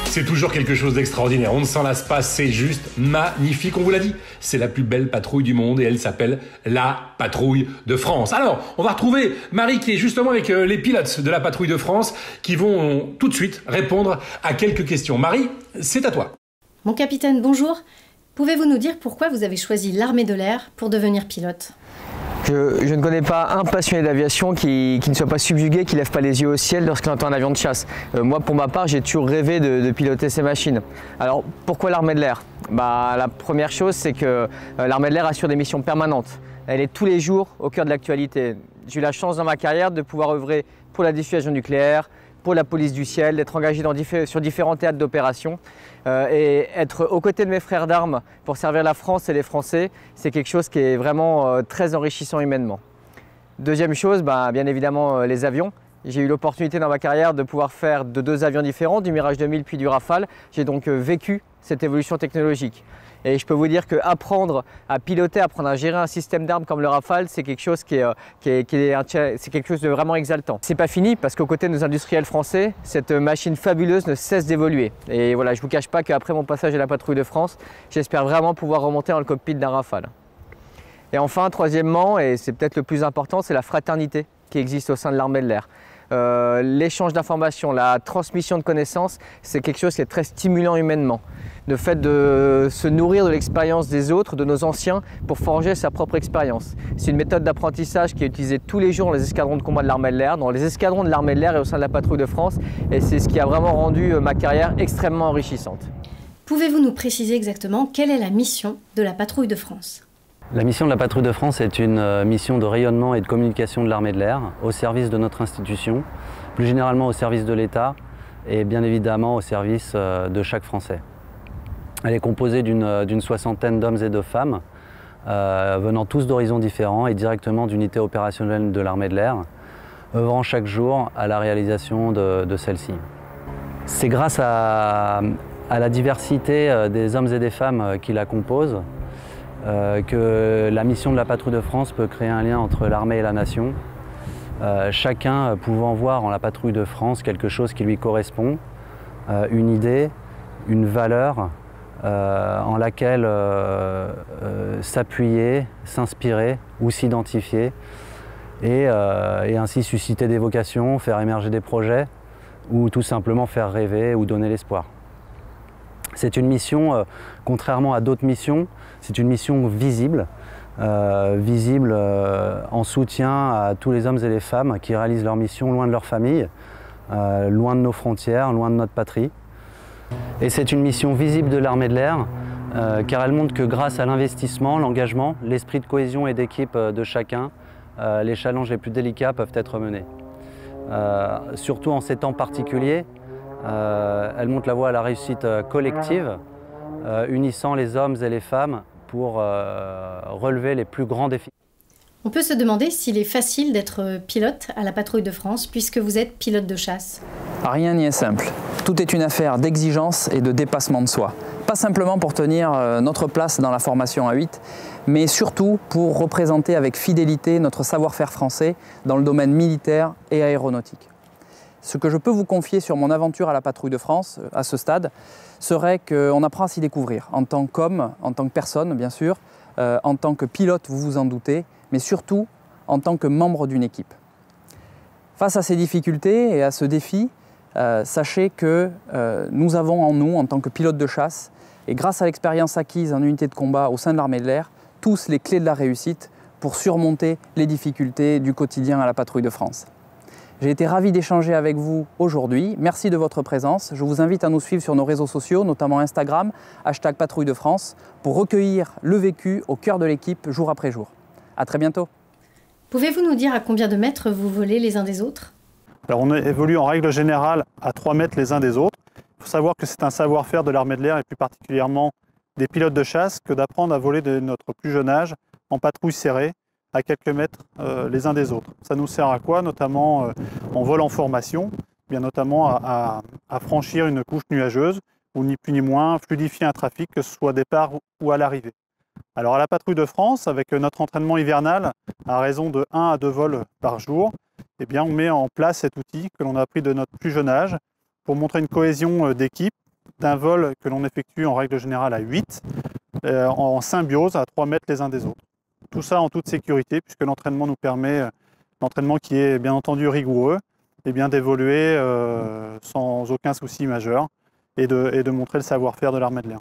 C'est toujours quelque chose d'extraordinaire, on ne s'en lasse pas, c'est juste magnifique, on vous l'a dit. C'est la plus belle patrouille du monde et elle s'appelle la Patrouille de France. Alors, on va retrouver Marie qui est justement avec les pilotes de la Patrouille de France qui vont tout de suite répondre à quelques questions. Marie, c'est à toi. Mon capitaine, bonjour. Pouvez-vous nous dire pourquoi vous avez choisi l'armée de l'air pour devenir pilote ? Je ne connais pas un passionné d'aviation qui ne soit pas subjugué, qui ne lève pas les yeux au ciel lorsqu'il entend un avion de chasse. Moi, pour ma part, j'ai toujours rêvé de piloter ces machines. Alors, pourquoi l'armée de l'air ? La première chose, c'est que l'armée de l'air assure des missions permanentes. Elle est tous les jours au cœur de l'actualité. J'ai eu la chance dans ma carrière de pouvoir œuvrer pour la dissuasion nucléaire, pour la police du ciel, d'être engagé sur différents théâtres d'opération et être aux côtés de mes frères d'armes pour servir la France et les Français, c'est quelque chose qui est vraiment très enrichissant humainement. Deuxième chose, bien évidemment les avions. J'ai eu l'opportunité dans ma carrière de pouvoir faire de 2 avions différents, du Mirage 2000 puis du Rafale. J'ai donc vécu cette évolution technologique. Et je peux vous dire qu'apprendre à piloter, apprendre à gérer un système d'armes comme le Rafale, c'est quelque chose c'est quelque chose de vraiment exaltant. C'est pas fini parce qu'aux côtés de nos industriels français, cette machine fabuleuse ne cesse d'évoluer. Et voilà, je ne vous cache pas qu'après mon passage à la Patrouille de France, j'espère vraiment pouvoir remonter dans le cockpit d'un Rafale. Et enfin, troisièmement, et c'est peut-être le plus important, c'est la fraternité qui existe au sein de l'armée de l'air. L'échange d'informations, la transmission de connaissances, c'est quelque chose qui est très stimulant humainement. Le fait de se nourrir de l'expérience des autres, de nos anciens, pour forger sa propre expérience. C'est une méthode d'apprentissage qui est utilisée tous les jours dans les escadrons de combat de l'armée de l'air, dans les escadrons de l'armée de l'air et au sein de la Patrouille de France. Et c'est ce qui a vraiment rendu ma carrière extrêmement enrichissante. Pouvez-vous nous préciser exactement quelle est la mission de la Patrouille de France ? La mission de la Patrouille de France est une mission de rayonnement et de communication de l'armée de l'air au service de notre institution, plus généralement au service de l'État et bien évidemment au service de chaque Français. Elle est composée d'une soixantaine d'hommes et de femmes venant tous d'horizons différents et directement d'unités opérationnelles de l'armée de l'air, œuvrant chaque jour à la réalisation de celle-ci. C'est grâce à la diversité des hommes et des femmes qui la composent que la mission de la Patrouille de France peut créer un lien entre l'armée et la nation, chacun pouvant voir en la Patrouille de France quelque chose qui lui correspond, une idée, une valeur en laquelle s'appuyer, s'inspirer ou s'identifier et ainsi susciter des vocations, faire émerger des projets ou tout simplement faire rêver ou donner l'espoir. C'est une mission, contrairement à d'autres missions, c'est une mission visible, en soutien à tous les hommes et les femmes qui réalisent leur mission loin de leur famille, loin de nos frontières, loin de notre patrie. Et c'est une mission visible de l'armée de l'air, car elle montre que grâce à l'investissement, l'engagement, l'esprit de cohésion et d'équipe de chacun, les challenges les plus délicats peuvent être menés. Surtout en ces temps particuliers, elle montre la voie à la réussite collective, unissant les hommes et les femmes pour relever les plus grands défis. On peut se demander s'il est facile d'être pilote à la Patrouille de France puisque vous êtes pilote de chasse. Rien n'y est simple. Tout est une affaire d'exigence et de dépassement de soi. Pas simplement pour tenir notre place dans la formation A8, mais surtout pour représenter avec fidélité notre savoir-faire français dans le domaine militaire et aéronautique. Ce que je peux vous confier sur mon aventure à la Patrouille de France, à ce stade, serait qu'on apprend à s'y découvrir, en tant qu'homme, en tant que personne bien sûr, en tant que pilote, vous vous en doutez, mais surtout en tant que membre d'une équipe. Face à ces difficultés et à ce défi, sachez que nous avons en nous, en tant que pilote de chasse, et grâce à l'expérience acquise en unité de combat au sein de l'armée de l'air, tous les clés de la réussite pour surmonter les difficultés du quotidien à la Patrouille de France. J'ai été ravi d'échanger avec vous aujourd'hui. Merci de votre présence. Je vous invite à nous suivre sur nos réseaux sociaux, notamment Instagram, #Patrouille de France, pour recueillir le vécu au cœur de l'équipe jour après jour. À très bientôt. Pouvez-vous nous dire à combien de mètres vous volez les uns des autres ? Alors on évolue en règle générale à 3 mètres les uns des autres. Il faut savoir que c'est un savoir-faire de l'armée de l'air et plus particulièrement des pilotes de chasse que d'apprendre à voler de notre plus jeune âge en patrouille serrée, à quelques mètres les uns des autres. Ça nous sert à quoi? Notamment en vol en formation, bien notamment à franchir une couche nuageuse, ou ni plus ni moins fluidifier un trafic, que ce soit au départ ou à l'arrivée. Alors à la Patrouille de France, avec notre entraînement hivernal, à raison de 1 à 2 vols par jour, eh bien, on met en place cet outil que l'on a appris de notre plus jeune âge pour montrer une cohésion d'équipe, d'un vol que l'on effectue en règle générale à 8, en symbiose à 3 mètres les uns des autres. Tout ça en toute sécurité, puisque l'entraînement nous permet, l'entraînement qui est bien entendu rigoureux, eh bien d'évoluer sans aucun souci majeur et de montrer le savoir-faire de l'armée de l'air.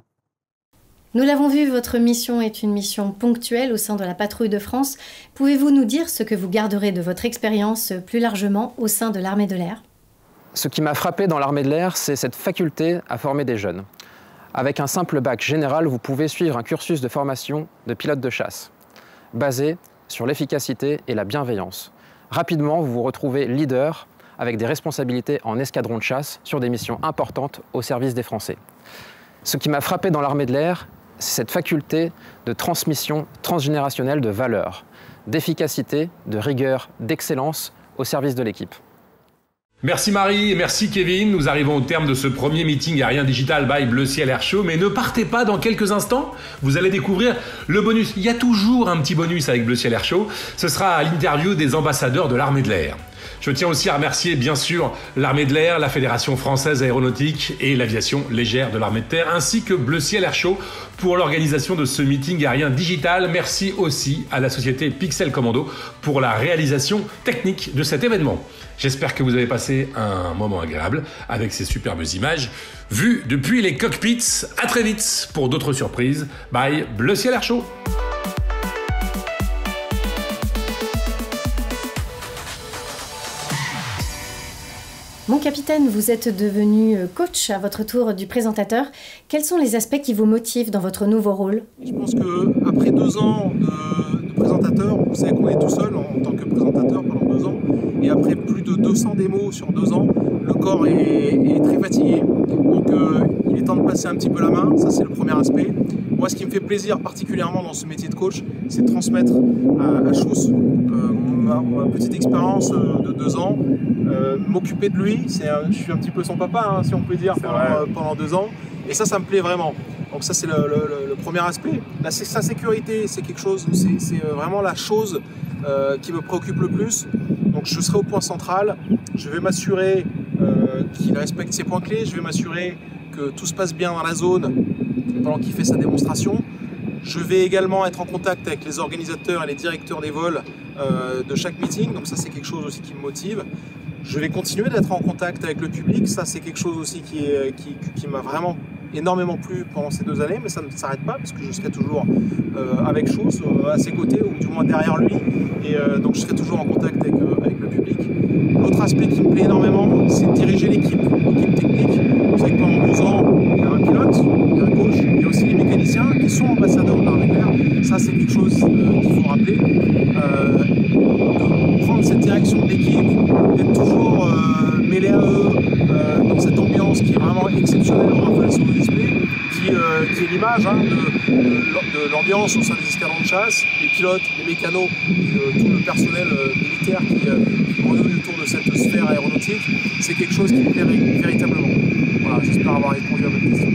Nous l'avons vu, votre mission est une mission ponctuelle au sein de la Patrouille de France. Pouvez-vous nous dire ce que vous garderez de votre expérience plus largement au sein de l'armée de l'air? Ce qui m'a frappé dans l'armée de l'air, c'est cette faculté à former des jeunes. Avec un simple bac général, vous pouvez suivre un cursus de formation de pilote de chasse, basé sur l'efficacité et la bienveillance. Rapidement, vous vous retrouvez leader avec des responsabilités en escadron de chasse sur des missions importantes au service des Français. Ce qui m'a frappé dans l'armée de l'air, c'est cette faculté de transmission transgénérationnelle de valeurs, d'efficacité, de rigueur, d'excellence au service de l'équipe. Merci Marie et merci Kevin. Nous arrivons au terme de ce premier meeting aérien digital by Bleu Ciel Air Show. Mais ne partez pas, dans quelques instants, vous allez découvrir le bonus. Il y a toujours un petit bonus avec Bleu Ciel Air Show. Ce sera l'interview des ambassadeurs de l'armée de l'air. Je tiens aussi à remercier bien sûr l'armée de l'air, la Fédération française aéronautique et l'aviation légère de l'armée de terre, ainsi que Bleu Ciel Air Show pour l'organisation de ce meeting aérien digital. Merci aussi à la société Pixel Commando pour la réalisation technique de cet événement. J'espère que vous avez passé un moment agréable avec ces superbes images vues depuis les cockpits. À très vite pour d'autres surprises. Bye, Bleu Ciel Air Show. Mon capitaine, vous êtes devenu coach à votre tour du présentateur. Quels sont les aspects qui vous motivent dans votre nouveau rôle? Je pense qu'après 2 ans de présentateur, vous savez qu'on est tout seul en tant que présentateur pendant 2 ans, et après plus de 200 démos sur 2 ans, le corps est très fatigué. Donc il est temps de passer un petit peu la main, ça c'est le premier aspect. Moi, ce qui me fait plaisir particulièrement dans ce métier de coach, c'est de transmettre à Chous ma petite expérience de 2 ans, m'occuper de lui, je suis un petit peu son papa, hein, si on peut dire, pendant 2 ans, et ça me plaît vraiment. Donc ça c'est le premier aspect. Sa sécurité, c'est quelque chose, c'est vraiment la chose qui me préoccupe le plus. Donc je serai au point central, je vais m'assurer qu'il respecte ses points clés, je vais m'assurer que tout se passe bien dans la zone pendant qu'il fait sa démonstration. Je vais également être en contact avec les organisateurs et les directeurs des vols de chaque meeting, donc ça c'est quelque chose aussi qui me motive. Je vais continuer d'être en contact avec le public, ça c'est quelque chose aussi qui m'a vraiment énormément plu pendant ces 2 années, mais ça ne s'arrête pas parce que je serai toujours avec Chous, à ses côtés ou du moins derrière lui, et donc je serai toujours en contact avec le public. L'autre aspect qui me plaît énormément, c'est de diriger l'équipe technique. Vous savez que pendant 2 ans, il y a un pilote, il y a un coach, il y a aussi les mécaniciens qui sont ambassadeurs de l'armée de l'air. Ça c'est quelque chose qu'il faut rappeler. De prendre cette direction de l'équipe, d'être toujours mêlé à eux, dans cette ambiance qui est vraiment exceptionnelle au Rafale sur le display, qui est l'image hein, de l'ambiance au sein des escadrons de chasse, les pilotes, les mécanos, et, tout le personnel militaire qui grenouille autour de cette sphère aéronautique, c'est quelque chose qui me plaît véritablement. Voilà, j'espère avoir répondu à votre question.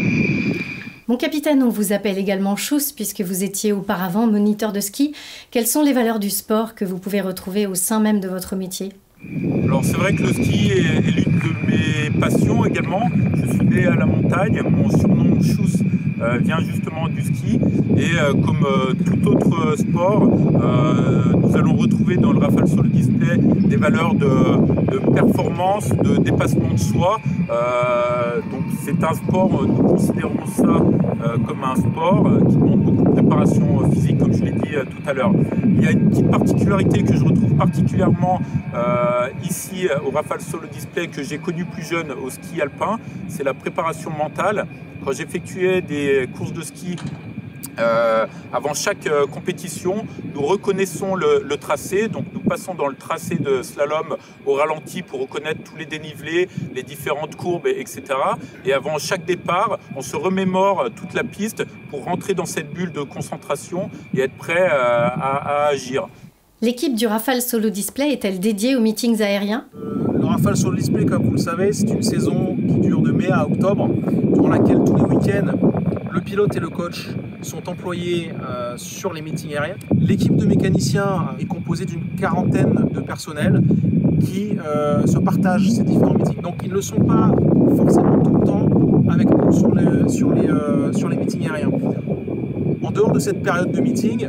Mon capitaine, on vous appelle également Chous puisque vous étiez auparavant moniteur de ski. Quelles sont les valeurs du sport que vous pouvez retrouver au sein même de votre métier? Alors c'est vrai que le ski est l'une de mes passions également. Je suis né à la montagne, mon surnom Chous vient justement du ski, et comme tout autre sport, nous allons retrouver dans le Rafale sur le display des valeurs de performance, de dépassement de soi. Donc c'est un sport, nous considérons ça comme un sport qui demande beaucoup de préparation physique, comme je l'ai dit tout à l'heure. Il y a une petite particularité que je retrouve particulièrement ici au Rafale sur le display, que j'ai connu plus jeune au ski alpin, c'est la préparation mentale. Quand j'effectuais des courses de ski Avant chaque compétition, nous reconnaissons le tracé, donc nous passons dans le tracé de slalom au ralenti pour reconnaître tous les dénivelés, les différentes courbes, etc. Et avant chaque départ, on se remémore toute la piste pour rentrer dans cette bulle de concentration et être prêt à agir. L'équipe du Rafale Solo Display est-elle dédiée aux meetings aériens? Le Rafale Solo Display, comme vous le savez, c'est une saison qui dure de mai à octobre, durant laquelle tous les week-ends, le pilote et le coach sont employés sur les meetings aériens. L'équipe de mécaniciens est composée d'une 40aine de personnels qui se partagent ces différents meetings. Donc ils ne sont pas forcément tout le temps avec nous sur les meetings aériens. En dehors de cette période de meeting,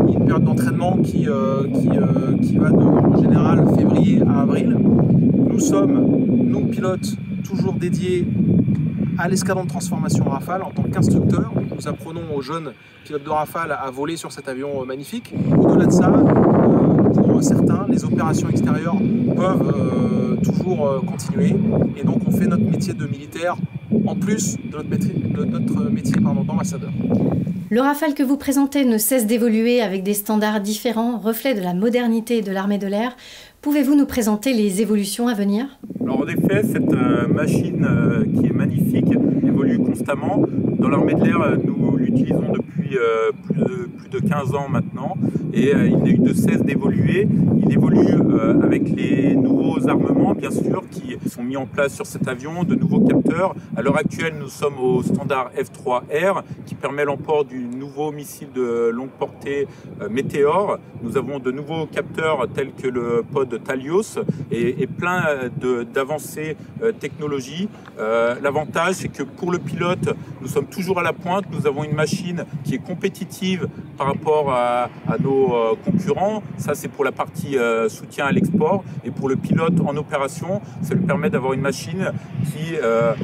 il y a une période d'entraînement qui va de, en général, février à avril. Nous sommes, nous pilotes, toujours dédiés à l'escadron de transformation Rafale en tant qu'instructeur. Nous apprenons aux jeunes pilotes de Rafale à voler sur cet avion magnifique. Au-delà de ça, pour certains, les opérations extérieures peuvent toujours continuer. Et donc on fait notre métier de militaire en plus de notre métier d'ambassadeur. Le Rafale que vous présentez ne cesse d'évoluer avec des standards différents, reflet de la modernité de l'armée de l'air. Pouvez-vous nous présenter les évolutions à venir? Alors en effet, cette machine qui est magnifique évolue constamment. Dans l'armée de l'air, nous l'utilisons depuis plus de 15 ans maintenant et il n'a eu de cesse d'évoluer. Il évolue avec les nouveaux armements, bien sûr, qui sont mis en place sur cet avion, de nouveaux capteurs. À l'heure actuelle, nous sommes au standard F3R qui permet l'emport du nouveau missile de longue portée Météor. Nous avons de nouveaux capteurs tels que le pod Talios et plein d'avancées technologies. L'avantage, c'est que pour le pilote, nous sommes toujours à la pointe. Nous avons une machine qui est compétitive par rapport à nos concurrents. Ça, c'est pour la partie soutien à l'export. Et pour le pilote en opération, ça lui permet d'avoir une machine qui a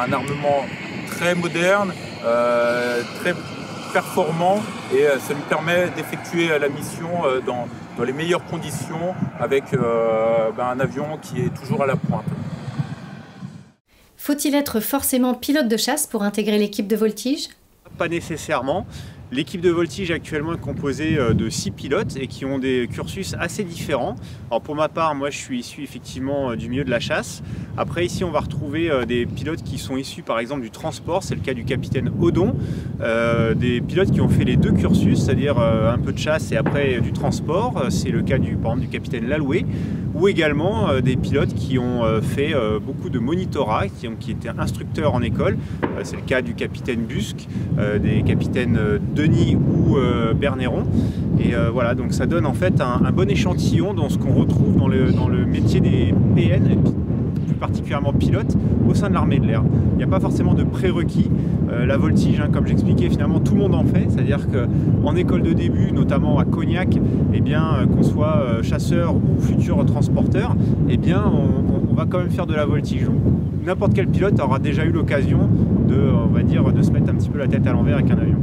un armement très moderne, très performant, et ça lui permet d'effectuer la mission dans les meilleures conditions avec un avion qui est toujours à la pointe. Faut-il être forcément pilote de chasse pour intégrer l'équipe de voltige? Pas nécessairement. L'équipe de voltige actuellement est composée de 6 pilotes et qui ont des cursus assez différents. Alors pour ma part, moi je suis issu effectivement du milieu de la chasse. Après ici on va retrouver des pilotes qui sont issus par exemple du transport, c'est le cas du capitaine Odon. Des pilotes qui ont fait les deux cursus, c'est-à-dire un peu de chasse et après du transport, c'est le cas par exemple du capitaine Laloué. Ou également des pilotes qui ont fait beaucoup de monitorat, qui étaient instructeurs en école. C'est le cas du capitaine Busque, des capitaines Denis ou Berneron. Et voilà, donc ça donne en fait un bon échantillon dans ce qu'on retrouve dans le métier des PN, et plus particulièrement pilotes, au sein de l'armée de l'air. Il n'y a pas forcément de prérequis. La voltige, comme j'expliquais, finalement tout le monde en fait. C'est-à-dire qu'en école de début, notamment à Cognac, eh bien, qu'on soit chasseur ou futur transporteur, eh bien, on va quand même faire de la voltige. N'importe quel pilote aura déjà eu l'occasion de se mettre un petit peu la tête à l'envers avec un avion.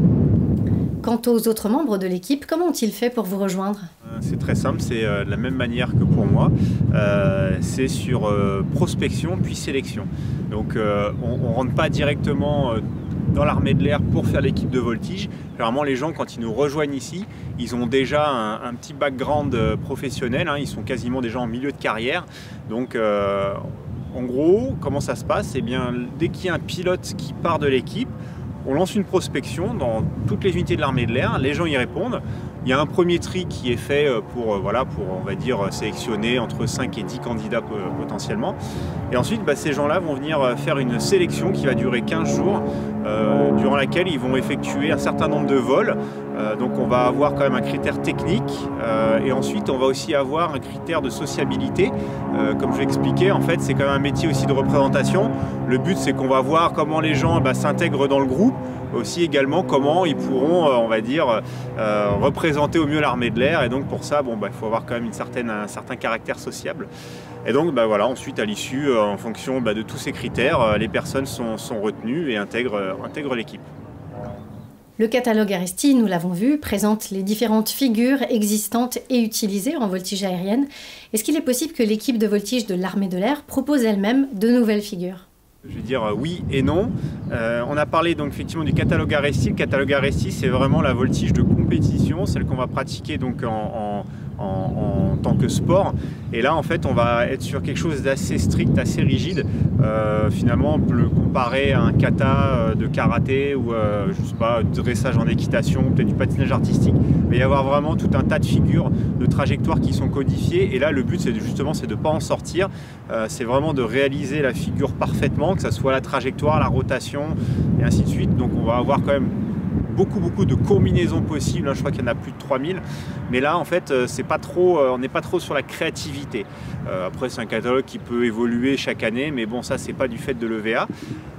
Quant aux autres membres de l'équipe, comment ont-ils fait pour vous rejoindre? C'est très simple, c'est de la même manière que pour moi. C'est sur prospection puis sélection. Donc on ne rentre pas directement dans l'armée de l'air pour faire l'équipe de voltige. Généralement les gens quand ils nous rejoignent ici, ils ont déjà un petit background professionnel, ils sont quasiment déjà en milieu de carrière. Donc en gros, comment ça se passe? Eh bien, dès qu'il y a un pilote qui part de l'équipe, on lance une prospection dans toutes les unités de l'armée de l'air, les gens y répondent. Il y a un premier tri qui est fait pour on va dire, sélectionner entre 5 et 10 candidats potentiellement. Et ensuite, ces gens-là vont venir faire une sélection qui va durer 15 jours, durant laquelle ils vont effectuer un certain nombre de vols. Donc on va avoir quand même un critère technique et ensuite on va aussi avoir un critère de sociabilité. Comme je l'expliquais, en fait c'est quand même un métier aussi de représentation. Le but c'est qu'on va voir comment les gens s'intègrent dans le groupe, aussi également comment ils pourront, on va dire, représenter au mieux l'armée de l'air. Et donc pour ça, il faut avoir quand même un certain caractère sociable. Et donc voilà, ensuite à l'issue, en fonction de tous ces critères, les personnes sont retenues et intègrent l'équipe. Le catalogue Aresti, nous l'avons vu, présente les différentes figures existantes et utilisées en voltige aérienne. Est-ce qu'il est possible que l'équipe de voltige de l'armée de l'air propose elle-même de nouvelles figures? Je vais dire oui et non. On a parlé donc effectivement du catalogue Aresti. Le catalogue Aresti, c'est vraiment la voltige de compétition, celle qu'on va pratiquer donc en tant que sport. Et là, en fait, on va être sur quelque chose d'assez strict, assez rigide. Finalement, on peut le comparer à un kata de karaté ou je sais pas, de dressage en équitation, peut-être du patinage artistique. Mais il va y avoir vraiment tout un tas de figures, de trajectoires qui sont codifiées. Et là, le but, c'est justement, c'est de ne pas en sortir. C'est vraiment de réaliser la figure parfaitement, que ce soit la trajectoire, la rotation, et ainsi de suite. Donc, on va avoir quand même beaucoup de combinaisons possibles, je crois qu'il y en a plus de 3000, mais là en fait c'est pas trop, on n'est pas trop sur la créativité. Après c'est un catalogue qui peut évoluer chaque année, mais bon ça c'est pas du fait de l'EVA.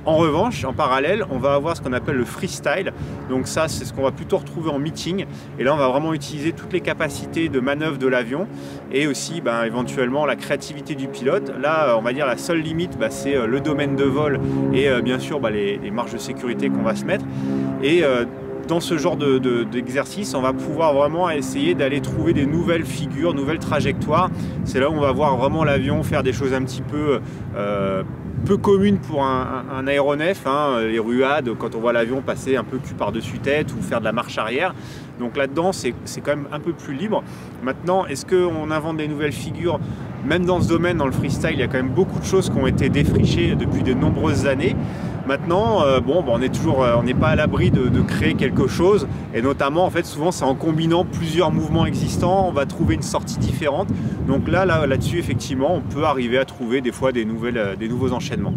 En revanche, en parallèle, on va avoir ce qu'on appelle le freestyle, donc ça c'est ce qu'on va plutôt retrouver en meeting, et là on va vraiment utiliser toutes les capacités de manœuvre de l'avion, et aussi éventuellement la créativité du pilote. Là on va dire la seule limite c'est le domaine de vol et bien sûr les marges de sécurité qu'on va se mettre. Et dans ce genre d'exercice, on va pouvoir vraiment essayer d'aller trouver des nouvelles figures, nouvelles trajectoires. C'est là où on va voir vraiment l'avion faire des choses un petit peu communes pour un aéronef, les ruades, quand on voit l'avion passer un peu cul par-dessus tête ou faire de la marche arrière. Donc là-dedans, c'est quand même un peu plus libre. Maintenant, est-ce qu'on invente des nouvelles figures? Même dans ce domaine, dans le freestyle, il y a quand même beaucoup de choses qui ont été défrichées depuis de nombreuses années. Maintenant, on n'est pas à l'abri de créer quelque chose, et notamment, en fait, souvent, c'est en combinant plusieurs mouvements existants, on va trouver une sortie différente. Donc là-dessus, effectivement, on peut arriver à trouver des fois des nouveaux enchaînements.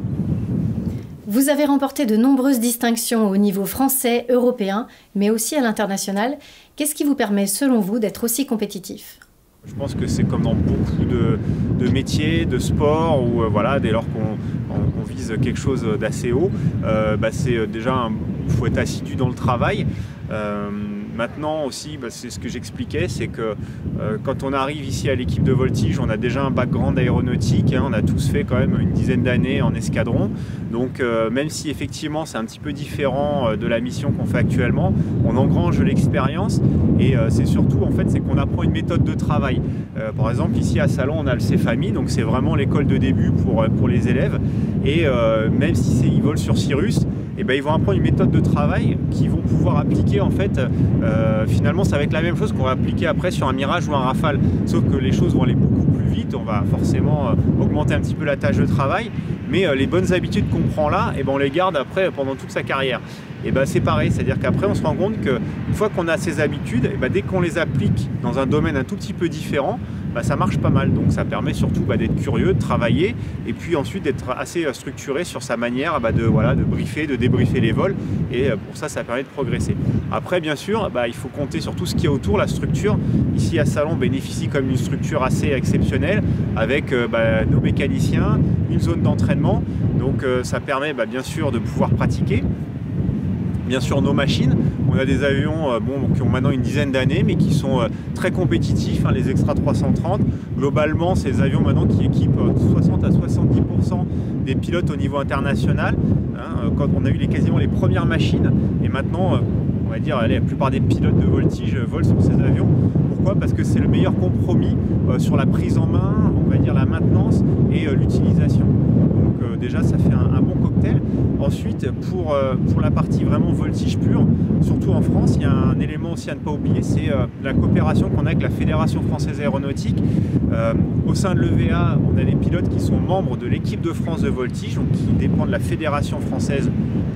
Vous avez remporté de nombreuses distinctions au niveau français, européen, mais aussi à l'international. Qu'est-ce qui vous permet, selon vous, d'être aussi compétitif ? Je pense que c'est comme dans beaucoup de métiers, de sports, où dès lors qu'on vise quelque chose d'assez haut, c'est déjà, il faut être assidu dans le travail. Maintenant aussi, c'est ce que j'expliquais, c'est que quand on arrive ici à l'équipe de voltige, on a déjà un background aéronautique, on a tous fait quand même une dizaine d'années en escadron. Donc même si effectivement c'est un petit peu différent de la mission qu'on fait actuellement, on engrange l'expérience, et c'est surtout en fait c'est qu'on apprend une méthode de travail. Par exemple ici à Salon on a le CFAMI, donc c'est vraiment l'école de début pour les élèves, et même si ils volent sur Cirrus, ils vont apprendre une méthode de travail qu'ils vont pouvoir appliquer en fait. Finalement ça va être la même chose qu'on va appliquer après sur un Mirage ou un Rafale, sauf que les choses vont aller beaucoup plus vite, on va forcément augmenter un petit peu la tâche de travail, mais les bonnes habitudes qu'on prend là, on les garde après pendant toute sa carrière. Et c'est pareil, c'est-à-dire qu'après on se rend compte qu'une fois qu'on a ces habitudes, dès qu'on les applique dans un domaine un tout petit peu différent, ça marche pas mal. Donc ça permet surtout d'être curieux, de travailler, et puis ensuite d'être assez structuré sur sa manière de briefer, de débriefer les vols, et pour ça permet de progresser. Après bien sûr, il faut compter sur tout ce qu'il y a autour, la structure. Ici à Salon, on bénéficie comme d'une structure assez exceptionnelle, avec nos mécaniciens, une zone d'entraînement, donc ça permet bien sûr de pouvoir pratiquer. Bien sûr nos machines, on a des avions qui ont maintenant une dizaine d'années mais qui sont très compétitifs, les Extra 330. Globalement, ces avions maintenant qui équipent 60 à 70% des pilotes au niveau international. Quand on a eu quasiment les premières machines, et maintenant on va dire la plupart des pilotes de voltige volent sur ces avions. Pourquoi? Parce que c'est le meilleur compromis sur la prise en main, on va dire la maintenance et l'utilisation. Donc déjà ça fait un bon cocktail. Ensuite pour la partie vraiment voltige pure, surtout en France, il y a un élément aussi à ne pas oublier, c'est la coopération qu'on a avec la Fédération Française Aéronautique. Au sein de l'EVA, on a des pilotes qui sont membres de l'équipe de France de voltige, donc qui dépend de la Fédération Française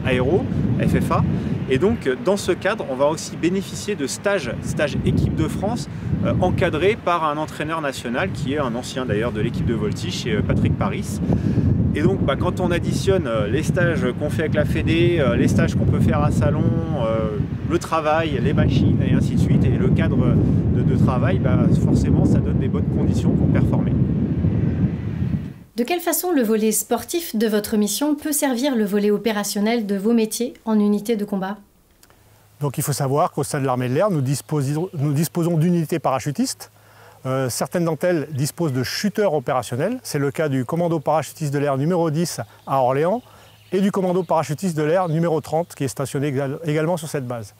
Aéro, FFA. Et donc dans ce cadre, on va aussi bénéficier de stages équipe de France encadrés par un entraîneur national qui est un ancien d'ailleurs de l'équipe de voltige, chez Patrick Paris. Et donc quand on additionne les stages qu'on fait avec la Fédé, les stages qu'on peut faire à Salon, le travail, les machines et ainsi de suite, et le cadre de travail, forcément ça donne des bonnes conditions pour performer. De quelle façon le volet sportif de votre mission peut servir le volet opérationnel de vos métiers en unité de combat? Donc il faut savoir qu'au sein de l'armée de l'air, nous disposons d'unités parachutistes. Certaines d'entre elles disposent de chuteurs opérationnels. C'est le cas du commando parachutiste de l'air numéro 10 à Orléans et du commando parachutiste de l'air numéro 30 qui est stationné également sur cette base.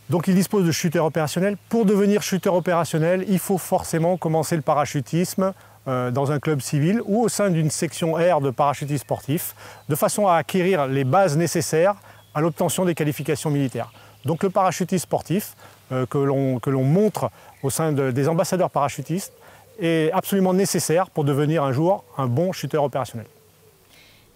Donc ils disposent de chuteurs opérationnels. Pour devenir chuteur opérationnel, il faut forcément commencer le parachutisme dans un club civil ou au sein d'une section air de parachutistes sportifs, de façon à acquérir les bases nécessaires à l'obtention des qualifications militaires. Donc le parachutisme sportif que l'on montre au sein des ambassadeurs parachutistes est absolument nécessaire pour devenir un jour un bon chuteur opérationnel.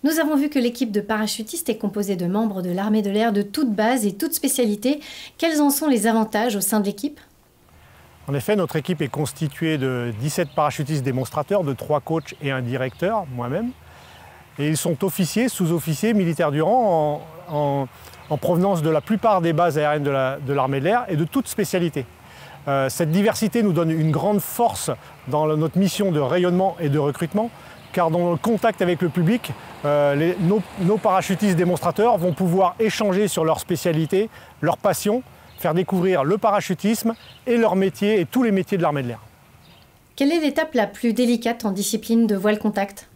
Nous avons vu que l'équipe de parachutistes est composée de membres de l'armée de l'air de toutes bases et toutes spécialités. Quels en sont les avantages au sein de l'équipe ? En effet, notre équipe est constituée de 17 parachutistes démonstrateurs, de 3 coachs et un directeur, moi-même. Et ils sont officiers, sous-officiers, militaires du rang en provenance de la plupart des bases aériennes de l'armée de l'air et de toutes spécialités. Cette diversité nous donne une grande force dans notre mission de rayonnement et de recrutement, car dans le contact avec le public, nos parachutistes démonstrateurs vont pouvoir échanger sur leur spécialité, leur passion, faire découvrir le parachutisme et leur métier et tous les métiers de l'armée de l'air. Quelle est l'étape la plus délicate en discipline de voile contact ?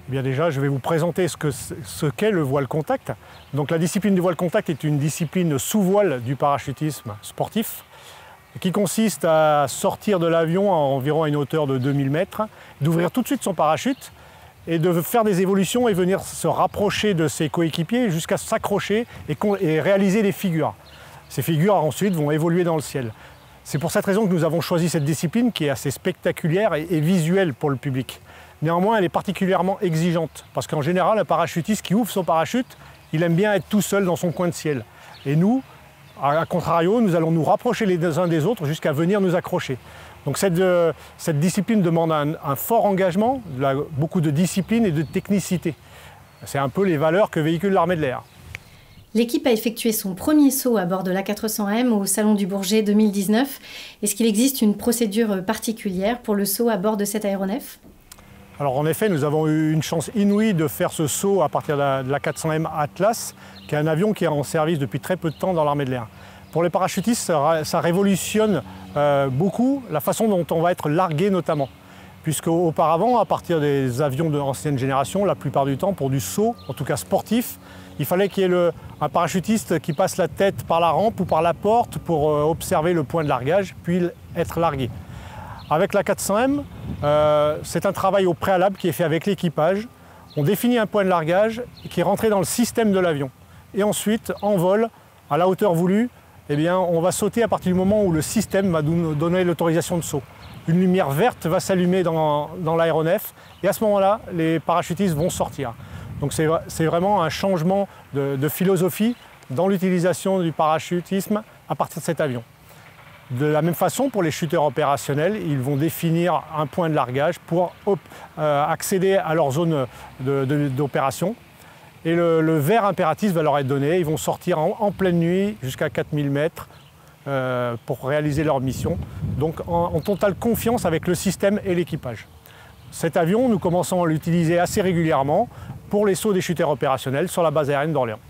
Eh bien déjà, je vais vous présenter ce qu'est le voile contact. Donc la discipline du voile contact est une discipline sous voile du parachutisme sportif qui consiste à sortir de l'avion à environ une hauteur de 2000 mètres, d'ouvrir tout de suite son parachute et de faire des évolutions et venir se rapprocher de ses coéquipiers jusqu'à s'accrocher et réaliser des figures. Ces figures ensuite vont évoluer dans le ciel. C'est pour cette raison que nous avons choisi cette discipline qui est assez spectaculaire et visuelle pour le public. Néanmoins, elle est particulièrement exigeante parce qu'en général, un parachutiste qui ouvre son parachute, il aime bien être tout seul dans son coin de ciel. Et nous, à contrario, nous allons nous rapprocher les uns des autres jusqu'à venir nous accrocher. Donc cette discipline demande un fort engagement, beaucoup de discipline et de technicité. C'est un peu les valeurs que véhicule l'armée de l'air. L'équipe a effectué son premier saut à bord de l'A400M au Salon du Bourget 2019. Est-ce qu'il existe une procédure particulière pour le saut à bord de cet aéronef ? Alors en effet, nous avons eu une chance inouïe de faire ce saut à partir de la 400M Atlas, qui est un avion qui est en service depuis très peu de temps dans l'armée de l'air. Pour les parachutistes, ça révolutionne beaucoup la façon dont on va être largué notamment. Puisque auparavant, à partir des avions d'ancienne génération, la plupart du temps, pour du saut, en tout cas sportif, il fallait qu'il y ait un parachutiste qui passe la tête par la rampe ou par la porte pour observer le point de largage, puis être largué. Avec la 400M, c'est un travail au préalable qui est fait avec l'équipage. On définit un point de largage qui est rentré dans le système de l'avion. Et ensuite, en vol, à la hauteur voulue, eh bien, on va sauter à partir du moment où le système va nous donner l'autorisation de saut. Une lumière verte va s'allumer dans l'aéronef et à ce moment-là, les parachutistes vont sortir. Donc c'est vraiment un changement de philosophie dans l'utilisation du parachutisme à partir de cet avion. De la même façon, pour les chuteurs opérationnels, ils vont définir un point de largage pour accéder à leur zone d'opération. Et le vert impératif va leur être donné. Ils vont sortir en pleine nuit jusqu'à 4000 mètres pour réaliser leur mission. Donc en totale confiance avec le système et l'équipage. Cet avion, nous commençons à l'utiliser assez régulièrement pour les sauts des chuteurs opérationnels sur la base aérienne d'Orléans.